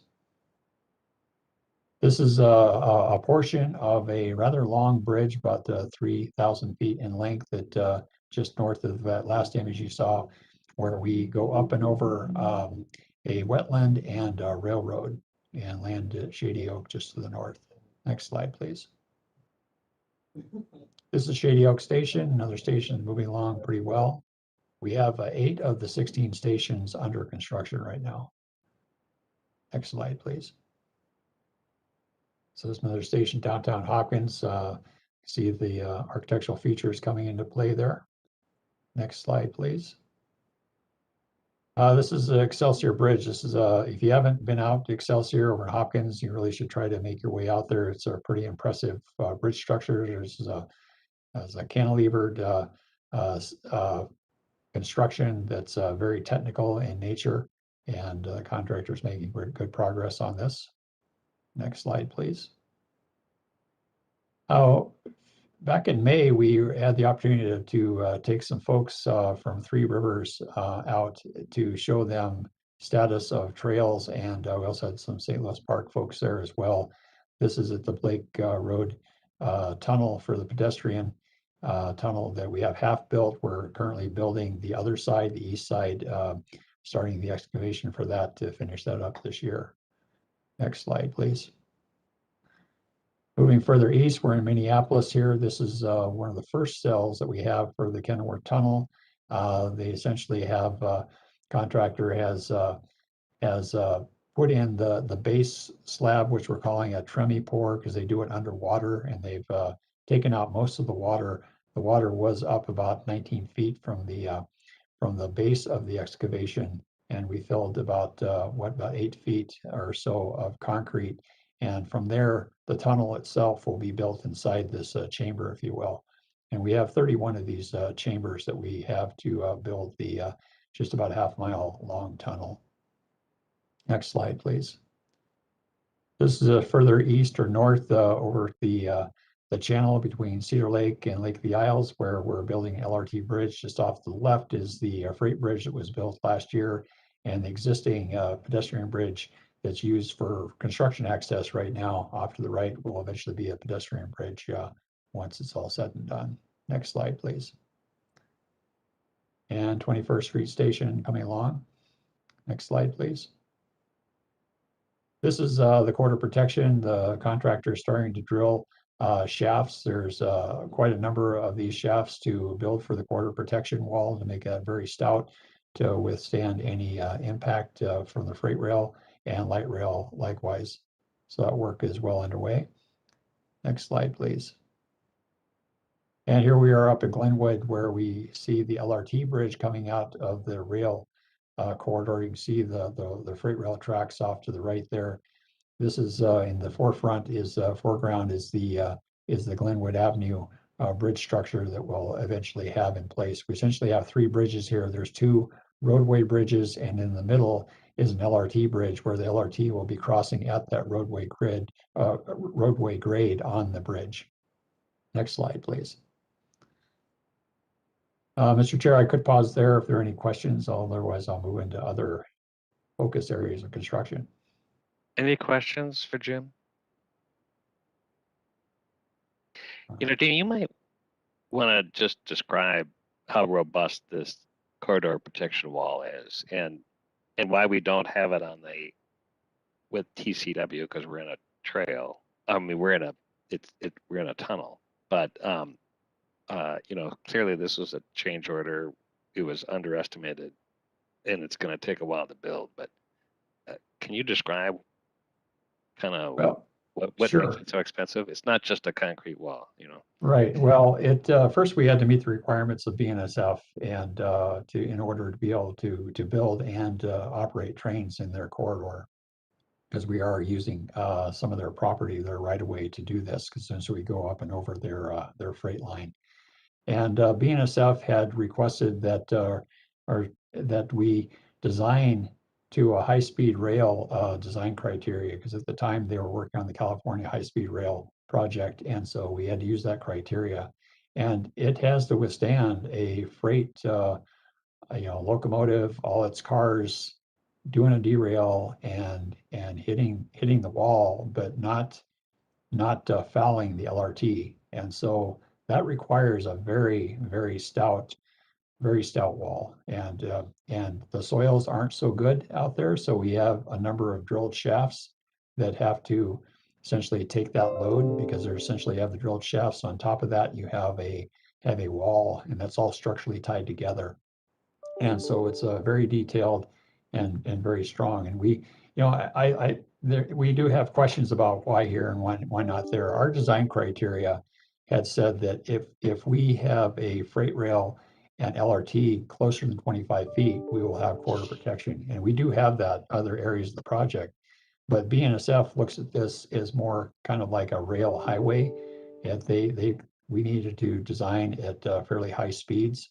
This is a portion of a rather long bridge, about 3,000 feet in length, that just north of that last image you saw, where we go up and over a wetland and a railroad and land at Shady Oak just to the north. Next slide, please. This is Shady Oak Station, another station moving along pretty well. We have 8 of the 16 stations under construction right now. Next slide, please. So there's another station downtown Hopkins. See the architectural features coming into play there. Next slide, please. This is the Excelsior Bridge. This is if you haven't been out to Excelsior over in Hopkins, you really should try to make your way out there. It's a pretty impressive bridge structure. There's a cantilevered construction that's very technical in nature, and the contractor's making good progress on this. Next slide, please. Back in May, we had the opportunity to take some folks from Three Rivers out to show them status of trails, and we also had some St. Louis Park folks there as well. This is at the Blake Road tunnel for the pedestrian tunnel that we have half built. We're currently building the other side, the east side, starting the excavation for that to finish that up this year. Next slide, please. Moving further east, we're in Minneapolis here. This is one of the first cells that we have for the Kenilworth Tunnel. They essentially have, contractor has put in the base slab, which we're calling a tremie pour, because they do it underwater, and they've taken out most of the water. The water was up about 19 feet from the base of the excavation, and we filled about 8 feet or so of concrete. And from there, the tunnel itself will be built inside this chamber, if you will. And we have 31 of these chambers that we have to build the just about half-mile long tunnel. Next slide, please. This is further east or north over the channel between Cedar Lake and Lake of the Isles, where we're building an LRT bridge. Just off to the left is the freight bridge that was built last year, and the existing pedestrian bridge that's used for construction access right now off to the right will eventually be a pedestrian bridge once it's all said and done. Next slide, please. And 21st Street Station coming along. Next slide, please. This is the quarter protection. The contractor is starting to drill shafts. There's quite a number of these shafts to build for the quarter protection wall to make that very stout to withstand any impact from the freight rail and light rail likewise. So that work is well underway. Next slide, please. And here we are up at Glenwood, where we see the LRT bridge coming out of the rail corridor. You can see the freight rail tracks off to the right there. This is in the foreground is the Glenwood Avenue bridge structure that we'll eventually have in place. We essentially have 3 bridges here. There's 2 roadway bridges, and in the middle is an LRT bridge where the LRT will be crossing at that roadway grade on the bridge. Next slide, please. Mr. Chair, I could pause there if there are any questions. Otherwise, I'll move into other focus areas of construction. Any questions for Jim? You know, Dean, you might want to just describe how robust this corridor protection wall is, and why we don't have it on with TCW, because we're in a trail. I mean, we're in a tunnel, but you know, clearly this was a change order. It was underestimated, and it's going to take a while to build. But can you describe kind of what sure. makes it so expensive? It's not just a concrete wall, you know. Right. Well, first we had to meet the requirements of BNSF, and in order to be able to build and operate trains in their corridor, because we are using some of their property, their right of way, to do this, because as we go up and over their freight line. And BNSF had requested that we design to a high-speed rail design criteria, because at the time they were working on the California high-speed rail project, and so we had to use that criteria. And it has to withstand a freight, locomotive, all its cars, doing a derail and hitting the wall, but not fouling the LRT. And so that requires a very stout wall, and the soils aren't so good out there. So we have a number of drilled shafts that have to essentially take that load, because they're essentially have the drilled shafts. On top of that, you have a wall, and that's all structurally tied together. And so it's very detailed and very strong. And we, we do have questions about why here and why not there. Our design criteria had said that if we have a freight rail and LRT closer than 25 feet, we will have corridor protection. And we do have that other areas of the project. But BNSF looks at this as more kind of like a rail highway. And we needed to design at fairly high speeds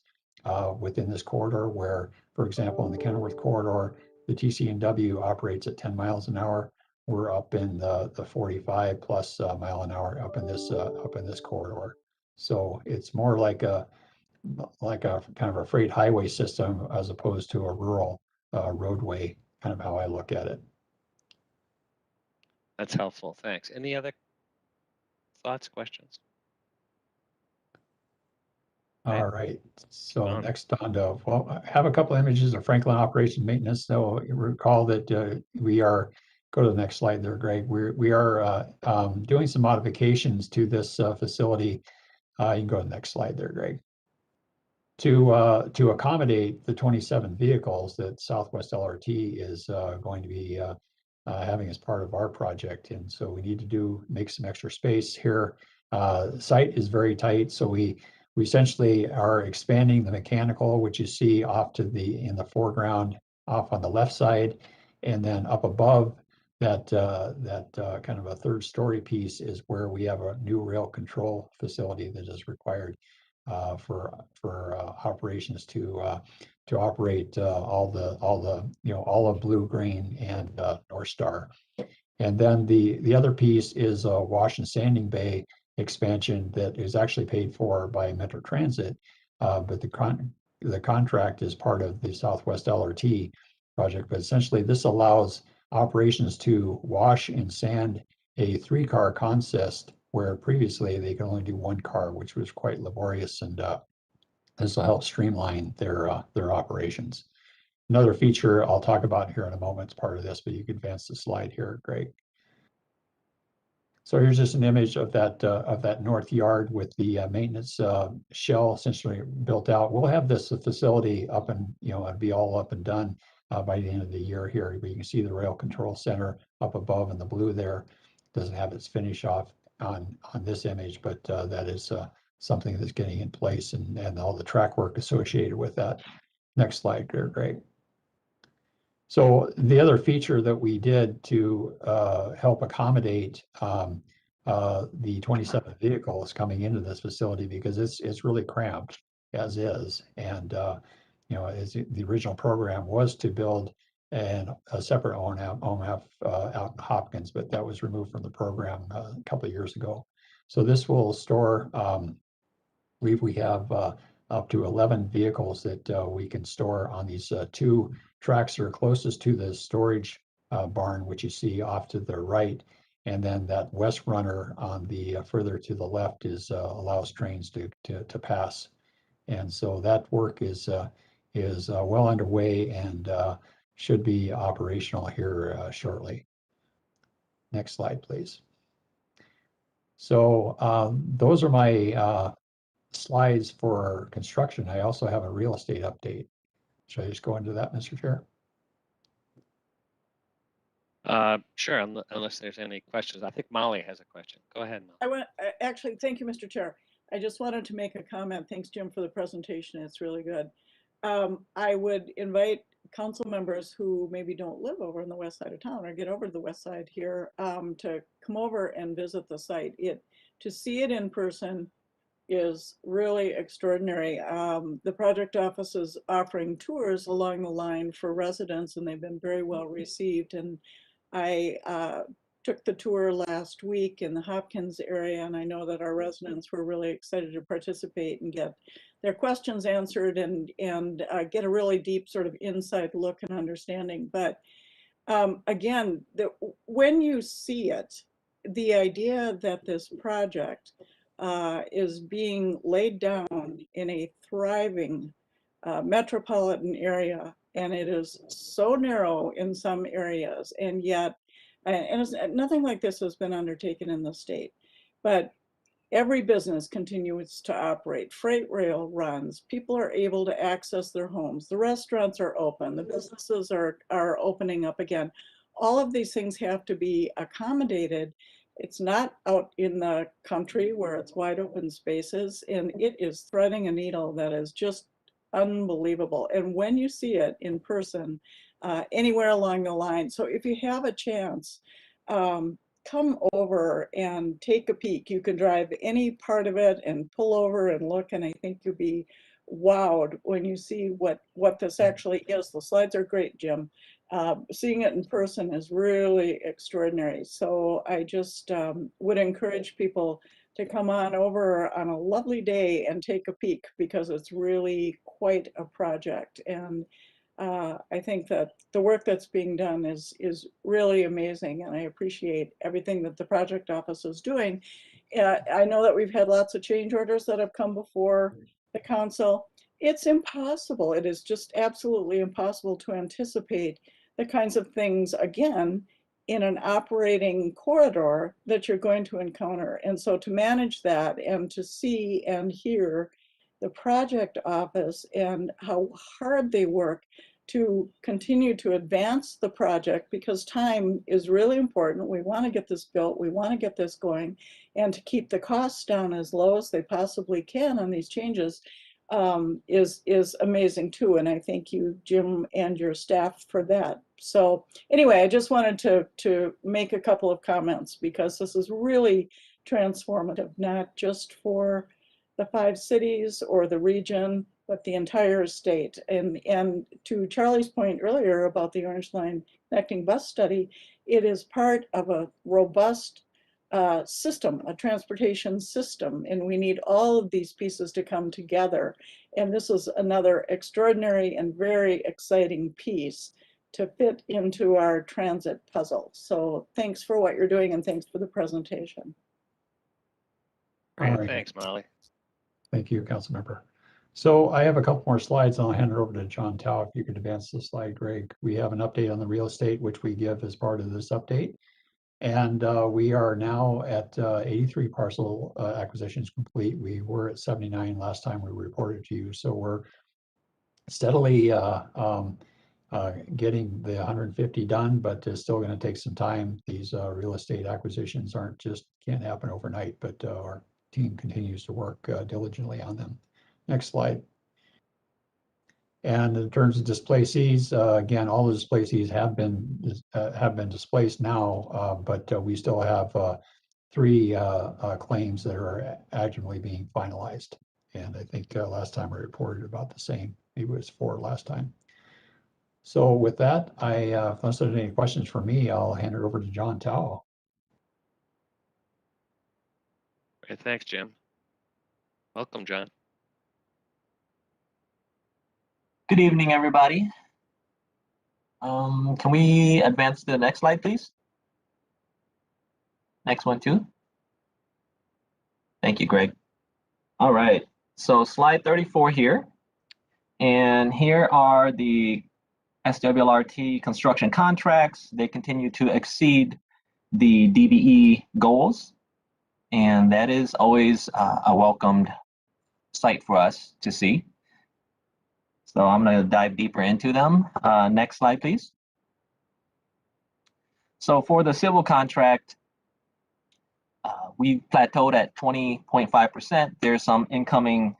within this corridor, where, for example, in the Kenilworth corridor, the TCNW operates at 10 miles an hour. We're up in the 45 plus mile an hour up in this corridor. So it's more like a kind of a freight highway system as opposed to a rural roadway, kind of how I look at it. That's helpful. Thanks. Any other thoughts, questions? All right, so next on to, well, I have a couple of images of Franklin Operation Maintenance. So recall that we are, go to the next slide there, Greg. We are doing some modifications to this facility. You can go to the next slide there, Greg. To accommodate the 27 vehicles that Southwest LRT is going to be having as part of our project. And so we need to make some extra space here. The site is very tight, so we essentially are expanding the mechanical, which you see off to in the foreground, off on the left side, and then up above that kind of a third story piece is where we have a new rail control facility that is required for operations to operate all of Blue, Green, and North Star. And then the other piece is a wash and sanding bay expansion that is actually paid for by Metro Transit, but the contract is part of the Southwest LRT project. But essentially, this allows operations to wash and sand a 3-car consist, where previously they could only do 1 car, which was quite laborious, and this will help streamline their operations. Another feature I'll talk about here in a moment is part of this, but you can advance the slide here, Greg. So here's just an image of that north yard with the maintenance shell essentially built out. We'll have this facility up and it'll be all up and done by the end of the year here. But you can see the rail control center up above in the blue there. Doesn't have its finish off on this image, but that is something that's getting in place, and all the track work associated with that. Next slide, Greg. So the other feature that we did to help accommodate the 27 vehicles coming into this facility, because it's really cramped as is, and as the original program was to build a separate OMF out in Hopkins, but that was removed from the program a couple of years ago. So this will store, I believe we have up to 11 vehicles that we can store on these 2 tracks that are closest to the storage barn, which you see off to the right. And then that west runner on the further to the left allows trains to pass. And so that work is well underway and should be operational here shortly. Next slide, please. So those are my slides for construction. I also have a real estate update. Should I just go into that, Mr. Chair? Sure, unless there's any questions. I think Molly has a question. Go ahead, Molly. Actually, thank you, Mr. Chair. I just wanted to make a comment. Thanks, Jim, for the presentation. It's really good. I would invite council members who maybe don't live over on the west side of town or get over to the west side here to come over and visit the site. To see it in person is really extraordinary. The project office is offering tours along the line for residents, and they've been very well received. And I took the tour last week in the Hopkins area, and I know that our residents were really excited to participate and get their questions answered and get a really deep sort of inside look and understanding. But again, when you see it, the idea that this project is being laid down in a thriving metropolitan area, and it is so narrow in some areas, and yet, nothing like this has been undertaken in the state, but every business continues to operate. Freight rail runs. People are able to access their homes. The restaurants are open. The businesses are opening up again. All of these things have to be accommodated. It's not out in the country where it's wide open spaces, and it is threading a needle that is just unbelievable. And when you see it in person, anywhere along the line, so if you have a chance, come over and take a peek. You can drive any part of it and pull over and look, and I think you'll be wowed when you see what this actually is. The slides are great, Jim. Seeing it in person is really extraordinary. So I just would encourage people to come on over on a lovely day and take a peek, because it's really quite a project. And I think that the work that's being done is really amazing, and I appreciate everything that the project office is doing. I know that we've had lots of change orders that have come before the council. It's impossible. It is just absolutely impossible to anticipate the kinds of things, again, in an operating corridor that you're going to encounter. And so to manage that and to see and hear the project office and how hard they work to continue to advance the project, because time is really important. We want to get this built, we want to get this going, and to keep the costs down as low as they possibly can on these changes is amazing too. And I thank you, Jim, and your staff for that. So anyway, I just wanted to make a couple of comments, because this is really transformative, not just for the 5 cities or the region, but the entire state. And to Charlie's point earlier about the Orange Line Connecting Bus Study, it is part of a robust system, a transportation system, and we need all of these pieces to come together. And this is another extraordinary and very exciting piece to fit into our transit puzzle. So thanks for what you're doing, and thanks for the presentation. Great, All right. thanks, Molly. Thank you, Councilmember. So I have a couple more slides, and I'll hand it over to John Tao. If you could advance the slide, Greg. We have an update on the real estate, which we give as part of this update. And we are now at 83 parcel acquisitions complete. We were at 79 last time we reported to you. So we're steadily getting the 150 done, but it's still going to take some time. These real estate acquisitions can't happen overnight, but our team continues to work diligently on them. Next slide. And in terms of displacees, again, all the displacees have been displaced now, but we still have 3 claims that are actively being finalized. And I think last time I reported about the same. Maybe it was 4 last time. So with that, unless there's any questions for me, I'll hand it over to John Tao. Great, thanks, Jim. Welcome, John. Good evening, everybody. Can we advance to the next slide, please? Next one, too. Thank you, Greg. All right, so slide 34 here. And here are the SWLRT construction contracts. They continue to exceed the DBE goals. And that is always a welcomed sight for us to see. So I'm going to dive deeper into them. Next slide, please. So for the civil contract, we plateaued at 20.5%. There's some incoming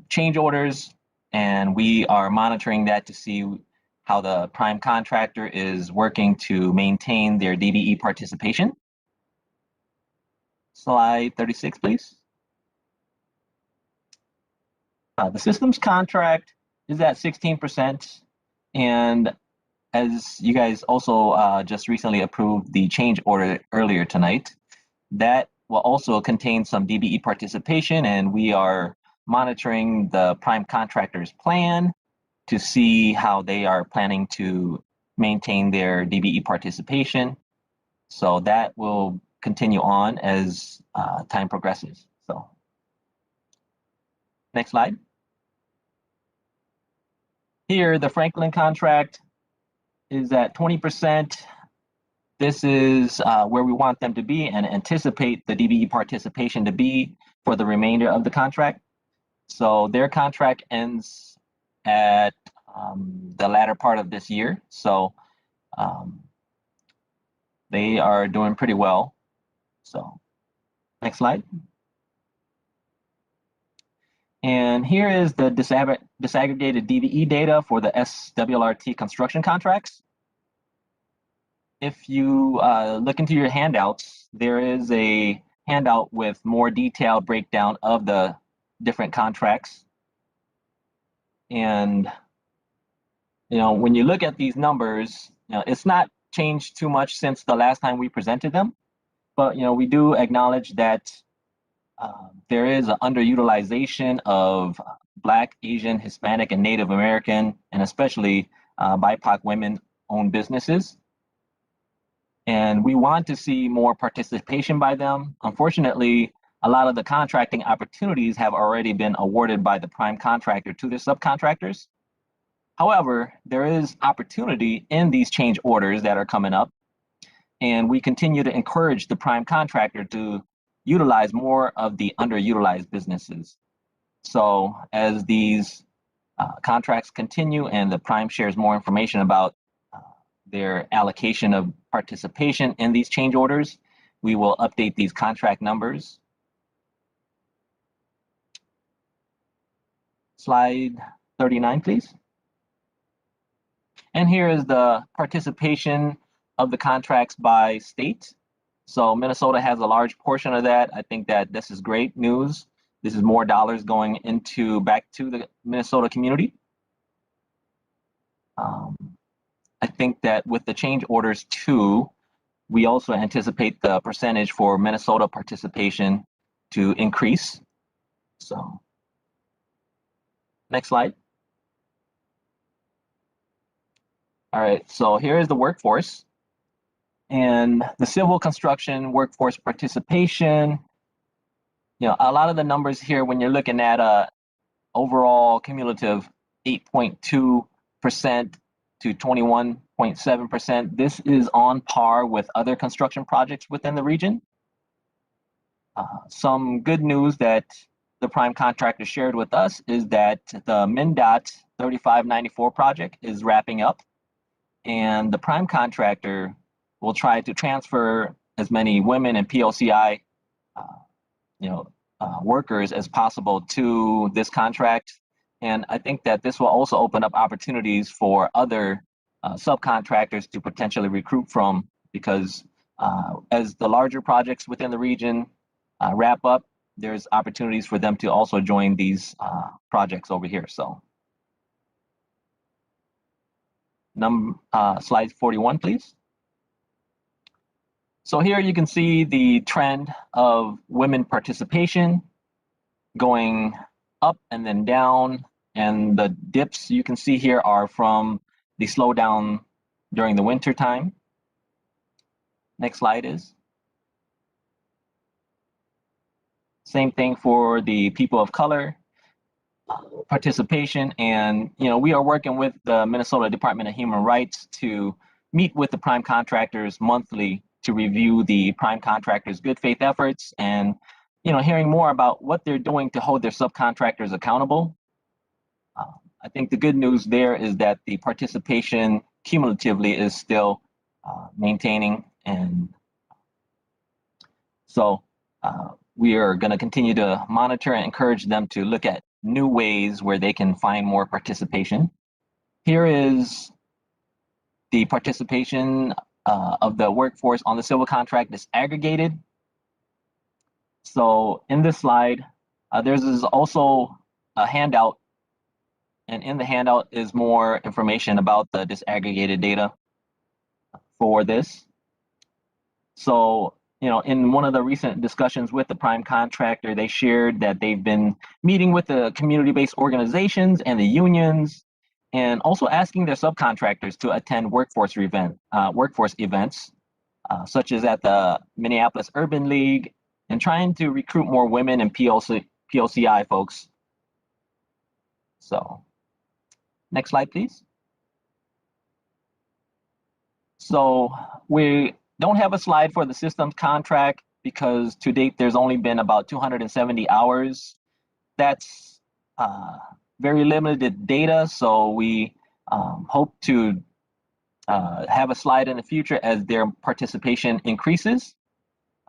change orders, and we are monitoring that to see how the prime contractor is working to maintain their DBE participation. Slide 36, please. The systems contract is at 16%, and as you guys also just recently approved the change order earlier tonight, that will also contain some DBE participation, and we are monitoring the prime contractor's plan to see how they are planning to maintain their DBE participation. So that will continue on as time progresses. So next slide. Here, the Franklin contract is at 20%. This is where we want them to be and anticipate the DBE participation to be for the remainder of the contract. So their contract ends at the latter part of this year. So they are doing pretty well. So next slide. And here is the disaggregated DBE data for the SWLRT construction contracts. If you look into your handouts, there is a handout with more detailed breakdown of the different contracts. And when you look at these numbers, it's not changed too much since the last time we presented them. But we do acknowledge that there is an underutilization of Black, Asian, Hispanic, and Native American, and especially BIPOC women-owned businesses. And we want to see more participation by them. Unfortunately, a lot of the contracting opportunities have already been awarded by the prime contractor to their subcontractors. However, there is opportunity in these change orders that are coming up, and we continue to encourage the prime contractor to utilize more of the underutilized businesses. So as these contracts continue and the prime shares more information about their allocation of participation in these change orders, we will update these contract numbers. Slide 39, please. And here is the participation of the contracts by state. So Minnesota has a large portion of that. I think that this is great news. This is more dollars going back to the Minnesota community. I think that with the change orders too, we also anticipate the percentage for Minnesota participation to increase. So next slide. All right, so here is the workforce. And the civil construction workforce participation, a lot of the numbers here, when you're looking at overall cumulative 8.2% to 21.7%, this is on par with other construction projects within the region. Some good news that the prime contractor shared with us is that the MnDOT 3594 project is wrapping up, and the prime contractor will try to transfer as many women and PLCI workers as possible to this contract. And I think that this will also open up opportunities for other subcontractors to potentially recruit from, because as the larger projects within the region wrap up, there's opportunities for them to also join these projects over here. So slide 41, please. So here you can see the trend of women participation going up and then down, and the dips you can see here are from the slowdown during the winter time. Next slide is. Same thing for the people of color participation, and we are working with the Minnesota Department of Human Rights to meet with the prime contractors monthly to review the prime contractors' good faith efforts, and hearing more about what they're doing to hold their subcontractors accountable. I think the good news there is that the participation cumulatively is still maintaining, and so we are going to continue to monitor and encourage them to look at new ways where they can find more participation. Here is the participation of the workforce on the civil contract disaggregated. So in this slide, there's also a handout and in the handout is more information about the disaggregated data for this. So, in one of the recent discussions with the prime contractor, they shared that they've been meeting with the community-based organizations and the unions, and also asking their subcontractors to attend workforce events, such as at the Minneapolis Urban League, and trying to recruit more women and POCI folks. So, next slide, please. So we don't have a slide for the systems contract because to date there's only been about 270 hours. That's very limited data, so we hope to have a slide in the future as their participation increases.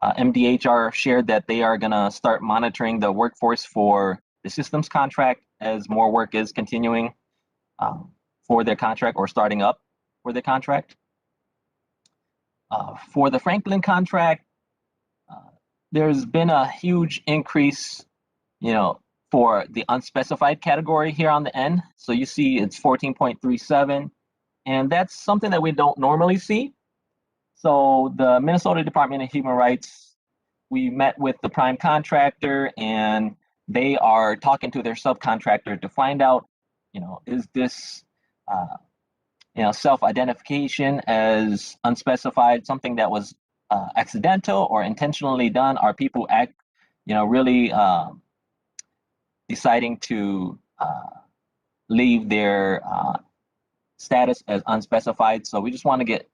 MDHR shared that they are going to start monitoring the workforce for the systems contract as more work is continuing for their contract or starting up for their contract. For the Franklin contract, there's been a huge increase, for the unspecified category here on the end. So you see it's 14.37, and that's something that we don't normally see. So the Minnesota Department of Human Rights, we met with the prime contractor, and they are talking to their subcontractor to find out, is this self-identification as unspecified something that was accidental or intentionally done? Are people really deciding to leave their status as unspecified? So we just want to get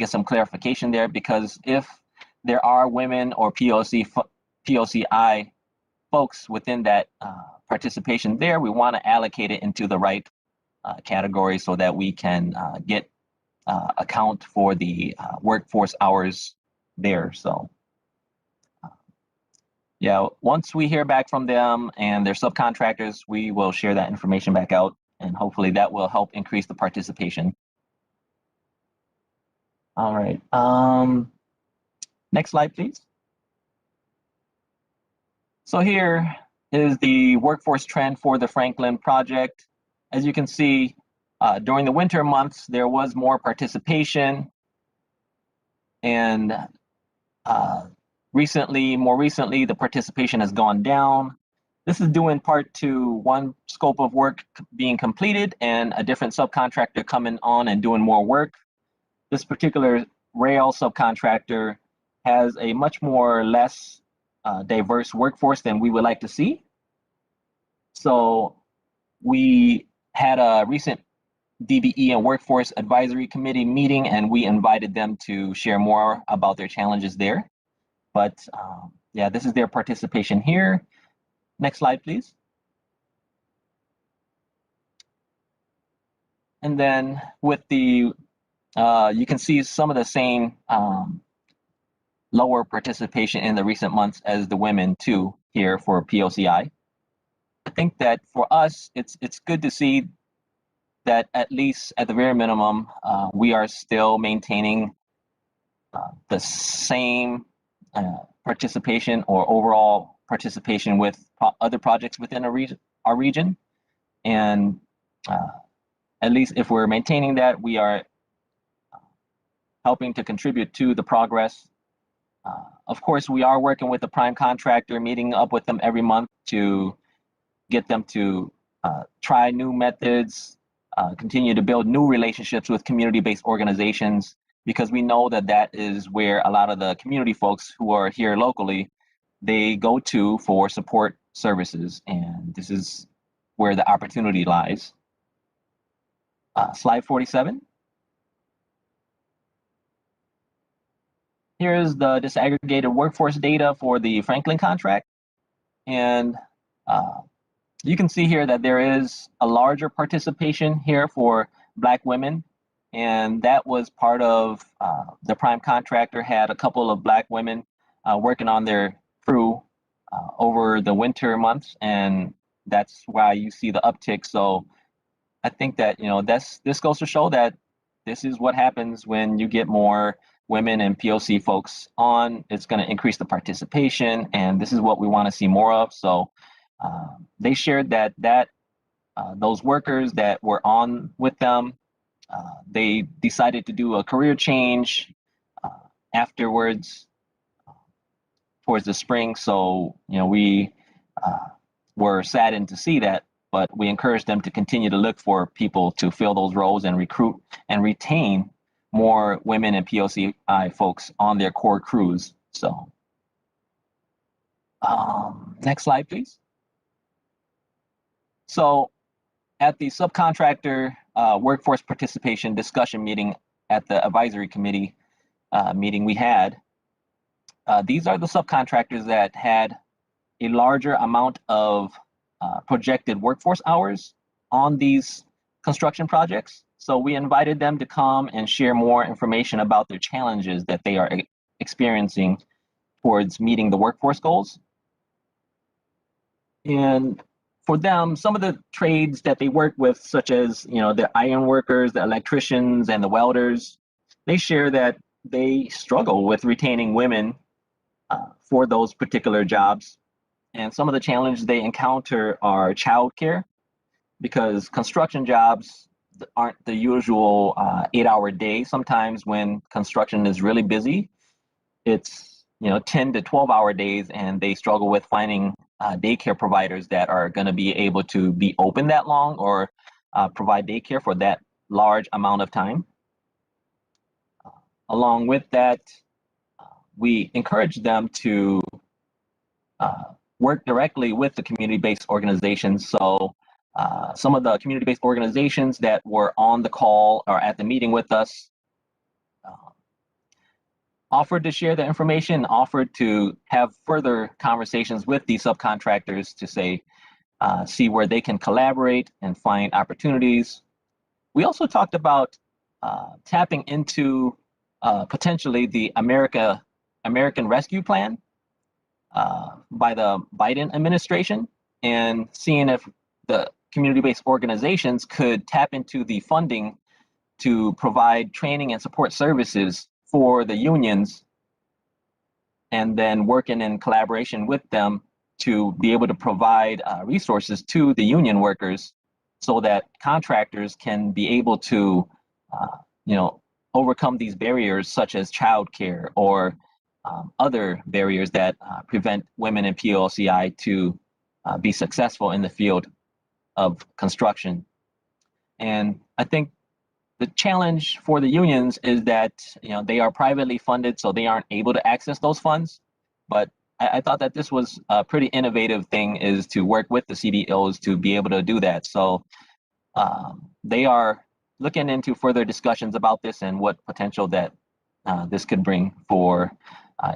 some clarification there, because if there are women or POCI folks within that participation there, we want to allocate it into the right category so that we can get account for the workforce hours there. So yeah, once we hear back from them and their subcontractors, we will share that information back out, and hopefully that will help increase the participation. All right, next slide, please. So here is the workforce trend for the Franklin project. As you can see, during the winter months, there was more participation, and more recently, the participation has gone down. This is due in part to one scope of work being completed and a different subcontractor coming on and doing more work. This particular rail subcontractor has a much less diverse workforce than we would like to see. So we had a recent DBE and Workforce Advisory Committee meeting, and we invited them to share more about their challenges there. But yeah, this is their participation here. Next slide, please. And then with the, you can see some of the same lower participation in the recent months as the women too here for POCI. I think that for us, it's good to see that at least at the very minimum, we are still maintaining the same participation or overall participation with other projects within our region. And at least if we're maintaining that, we are helping to contribute to the progress. Of course, we are working with the prime contractor, meeting up with them every month to get them to try new methods, continue to build new relationships with community-based organizations, because we know that that is where a lot of the community folks who are here locally, they go to for support services, and this is where the opportunity lies. Slide 47. Here's the disaggregated workforce data for the Franklin contract. And you can see here that there is a larger participation here for Black women. And that was part of the prime contractor had a couple of Black women working on their crew over the winter months. And that's why you see the uptick. So I think that, this goes to show that this is what happens when you get more women and POC folks on. It's going to increase the participation, and this is what we want to see more of. So they shared that those workers that were on with them, they decided to do a career change afterwards towards the spring. So, we were saddened to see that, but we encouraged them to continue to look for people to fill those roles and recruit and retain more women and POCI folks on their core crews. So, next slide, please. So, at the subcontractor workforce participation discussion meeting at the advisory committee meeting we had, these are the subcontractors that had a larger amount of projected workforce hours on these construction projects. So we invited them to come and share more information about their challenges that they are experiencing towards meeting the workforce goals. And for them, some of the trades that they work with, such as the iron workers, the electricians, and the welders, they share that they struggle with retaining women for those particular jobs. And some of the challenges they encounter are childcare, because construction jobs aren't the usual 8-hour day. Sometimes when construction is really busy, it's 10 to 12-hour days, and they struggle with finding daycare providers that are going to be able to be open that long or provide daycare for that large amount of time. Along with that, we encourage them to work directly with the community-based organizations. So some of the community-based organizations that were on the call or at the meeting with us offered to share the information, offered to have further conversations with these subcontractors to see where they can collaborate and find opportunities. We also talked about tapping into potentially the American Rescue Plan by the Biden administration, and seeing if the community-based organizations could tap into the funding to provide training and support services for the unions, and then working in collaboration with them to be able to provide resources to the union workers so that contractors can be able to overcome these barriers such as childcare or other barriers that prevent women in POCI to be successful in the field of construction. And I think the challenge for the unions is that they are privately funded, so they aren't able to access those funds. But I thought that this was a pretty innovative thing, is to work with the CBOs to be able to do that. So they are looking into further discussions about this and what potential that this could bring for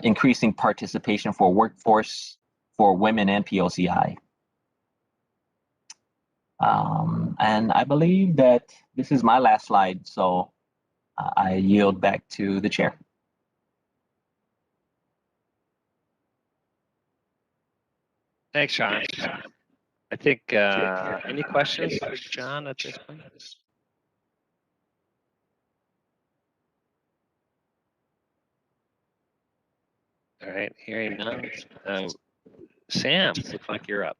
increasing participation for workforce for women and POCI. And I believe that this is my last slide, so I yield back to the chair. Thanks, John. I think any questions for John at this point? All right, hearing none. Sam, looks like you're up.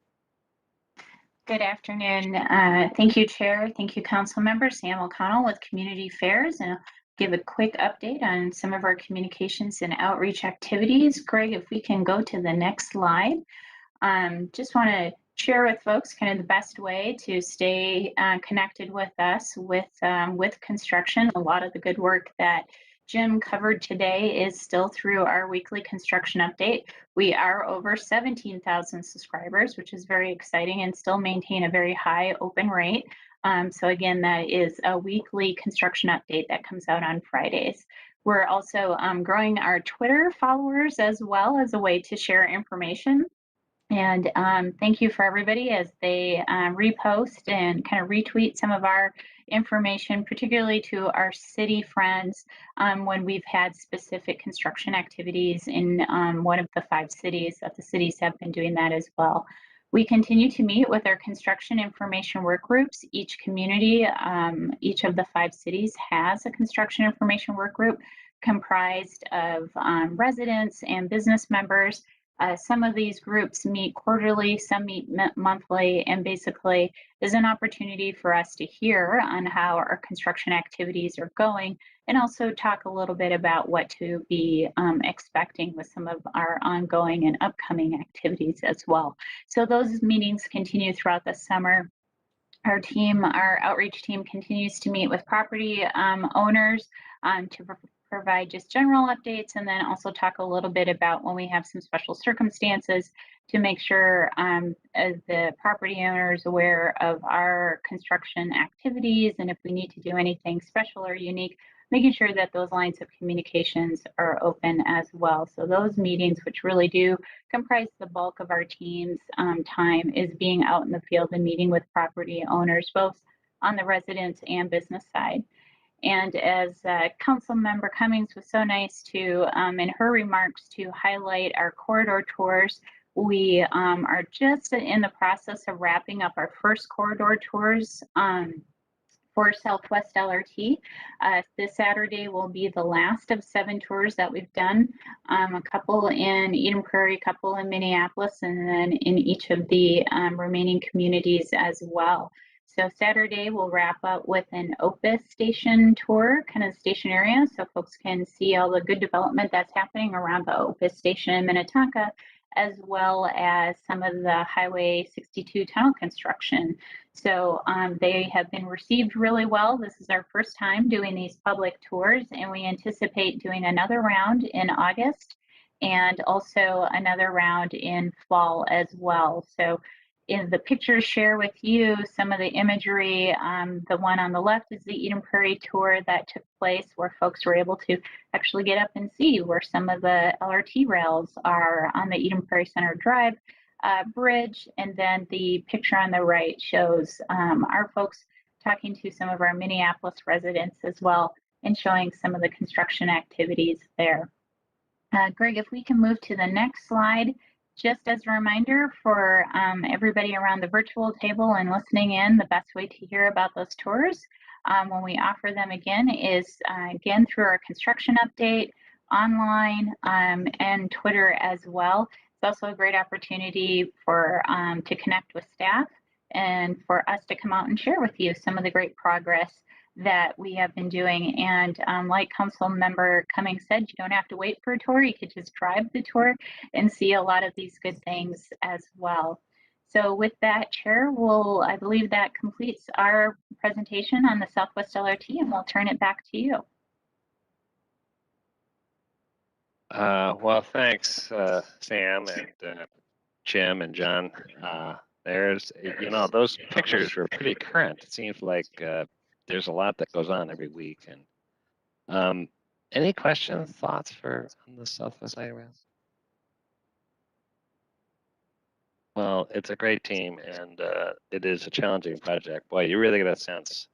Good afternoon. Thank you, Chair. Thank you, Council Member Sam O'Connell with Community Affairs. And I'll give a quick update on some of our communications and outreach activities. Greg, if we can go to the next slide. Just want to share with folks kind of the best way to stay connected with us with construction. A lot of the good work that Jim covered today is still through our weekly construction update. We are over 17,000 subscribers, which is very exciting, and still maintain a very high open rate. So again, that is a weekly construction update that comes out on Fridays. We're also growing our Twitter followers as well as a way to share information. And thank you for everybody as they repost and kind of retweet some of our information, particularly to our city friends when we've had specific construction activities in one of the 5 cities, that the cities have been doing that as well. We continue to meet with our construction information work groups. Each community, each of the 5 cities has a construction information work group comprised of residents and business members. Some of these groups meet quarterly, some meet monthly, and basically is an opportunity for us to hear on how our construction activities are going, and also talk a little bit about what to be expecting with some of our ongoing and upcoming activities as well. So those meetings continue throughout the summer. Our team, our outreach team, continues to meet with property owners to provide just general updates, and then also talk a little bit about when we have some special circumstances to make sure as the property owners aware of our construction activities, and if we need to do anything special or unique, making sure that those lines of communications are open as well. So those meetings, which really do comprise the bulk of our team's time, is being out in the field and meeting with property owners, both on the residents and business side. And as Council Member Cummings was so nice to, in her remarks, to highlight our corridor tours, we are just in the process of wrapping up our first corridor tours for Southwest LRT. This Saturday will be the last of 7 tours that we've done, a couple in Eden Prairie, a couple in Minneapolis, and then in each of the remaining communities as well. So Saturday we'll wrap up with an Opus station tour, kind of station area, so folks can see all the good development that's happening around the Opus station in Minnetonka, as well as some of the Highway 62 tunnel construction. So they have been received really well. This is our first time doing these public tours, and we anticipate doing another round in August and also another round in fall as well. So in the pictures share with you some of the imagery. The one on the left is the Eden Prairie tour that took place, where folks were able to actually get up and see where some of the LRT rails are on the Eden Prairie Center Drive bridge. And then the picture on the right shows our folks talking to some of our Minneapolis residents as well, and showing some of the construction activities there. Greg, if we can move to the next slide. Just as a reminder for everybody around the virtual table and listening in, the best way to hear about those tours when we offer them again is again through our construction update, online, and Twitter as well. It's also a great opportunity for to connect with staff and for us to come out and share with you some of the great progress that we have been doing. And like Council Member Cummings said, you don't have to wait for a tour. You could just drive the tour and see a lot of these good things as well. So with that, Chair, I believe that completes our presentation on the Southwest LRT, and we'll turn it back to you. Well, thanks, Sam and Jim and John. There's, those pictures were pretty current. It seems like there's a lot that goes on every week. And any questions, thoughts on the Southwest Light Rail? Well, it's a great team, and it is a challenging project. Boy, you really get a sense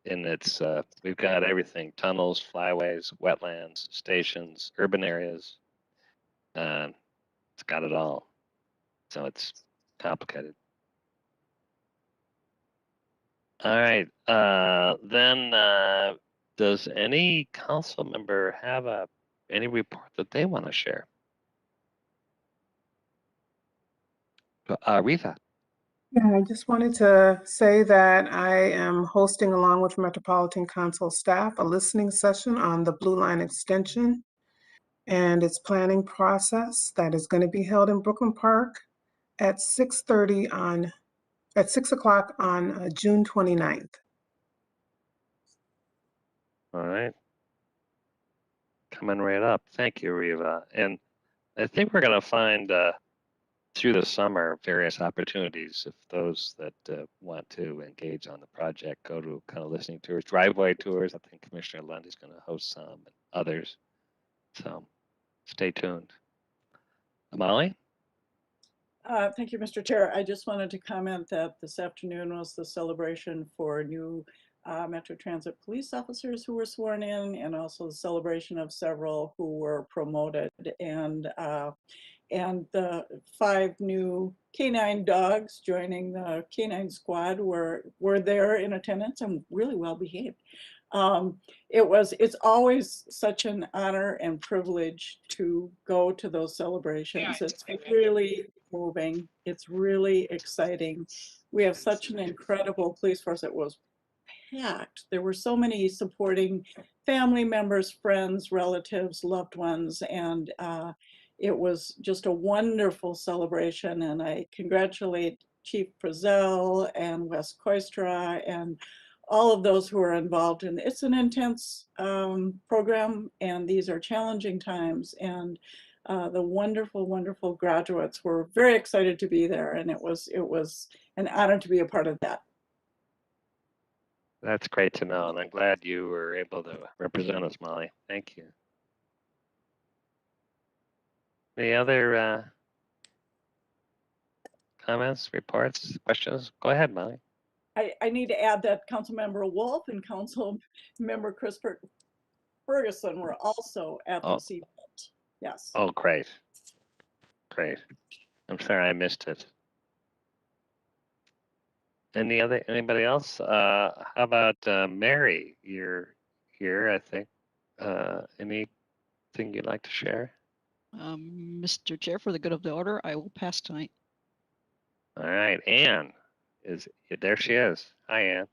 in its, we've got everything: tunnels, flyways, wetlands, stations, urban areas. It's got it all. So it's complicated. All right. Then does any council member have any report that they want to share? Rita. Yeah, I just wanted to say that I am hosting, along with Metropolitan Council staff, a listening session on the Blue Line extension and its planning process that is going to be held in Brooklyn Park at 6 o'clock on June 29th. All right. Coming right up. Thank you, Riva. And I think we're going to find through the summer various opportunities if those that want to engage on the project go to kind of listening tours, driveway tours. I think Commissioner Lundy's going to host some, and others. So stay tuned. Molly? Thank you, Mr. Chair. I just wanted to comment that this afternoon was the celebration for new Metro Transit police officers who were sworn in, and also the celebration of several who were promoted. And the 5 new canine dogs joining the canine squad were there in attendance and really well behaved. It's always such an honor and privilege to go to those celebrations. It's really moving. It's really exciting. We have such an incredible police force. It was packed. There were so many supporting family members, friends, relatives, loved ones, and it was just a wonderful celebration. And I congratulate Chief Frizzell and Wes Koistra and all of those who are involved. And it's an intense program, and these are challenging times. And the wonderful, wonderful graduates were very excited to be there, and it was an honor to be a part of that. That's great to know, and I'm glad you were able to represent us, Molly. Thank you. Any other comments, reports, questions? Go ahead, Molly. I need to add that Councilmember Wolf and Councilmember Chris Ferguson were also at this event. Yes. Oh, great. Great. I'm sorry I missed it. Anybody else? How about Mary? You're here, I think. Anything you'd like to share? Mr. Chair, for the good of the order, I will pass tonight. All right, Anne there. She is. Hi, Anne.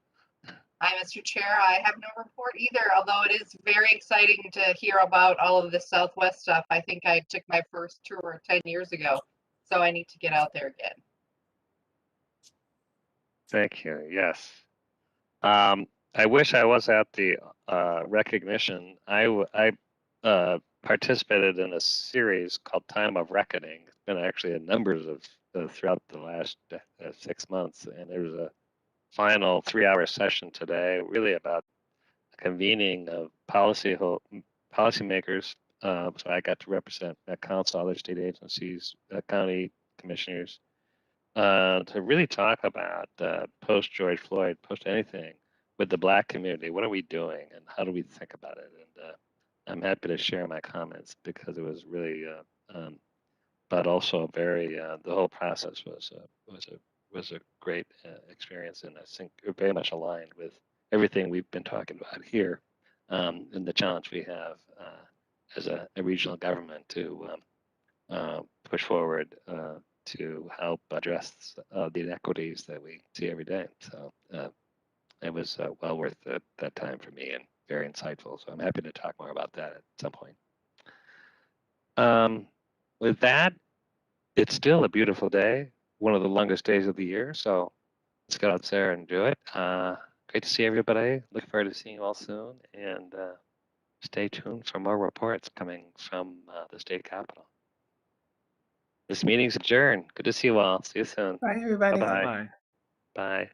Hi, Mr. Chair. I have no report either, although it is very exciting to hear about all of this Southwest stuff. I think I took my first tour 10 years ago, so I need to get out there again. Thank you. Yes. I wish I was at the recognition. I participated in a series called Time of Reckoning. It's been actually a numbers of throughout the last 6 months, and there was a final 3-hour session today, really about convening of policymakers. So I got to represent council, other state agencies, county commissioners, to really talk about post George Floyd, post anything with the Black community. What are we doing, and how do we think about it? And I'm happy to share my comments because it was really, but also very. The whole process was a great experience, and I think very much aligned with everything we've been talking about here, and the challenge we have as a regional government to push forward to help address the inequities that we see every day. So it was well worth that time for me and very insightful. So I'm happy to talk more about that at some point. With that, it's still a beautiful day, one of the longest days of the year. So let's get out there and do it. Great to see everybody. Looking forward to seeing you all soon. And stay tuned for more reports coming from the state capitol. This meeting's adjourned. Good to see you all. See you soon. Bye, everybody. Bye-bye. Bye.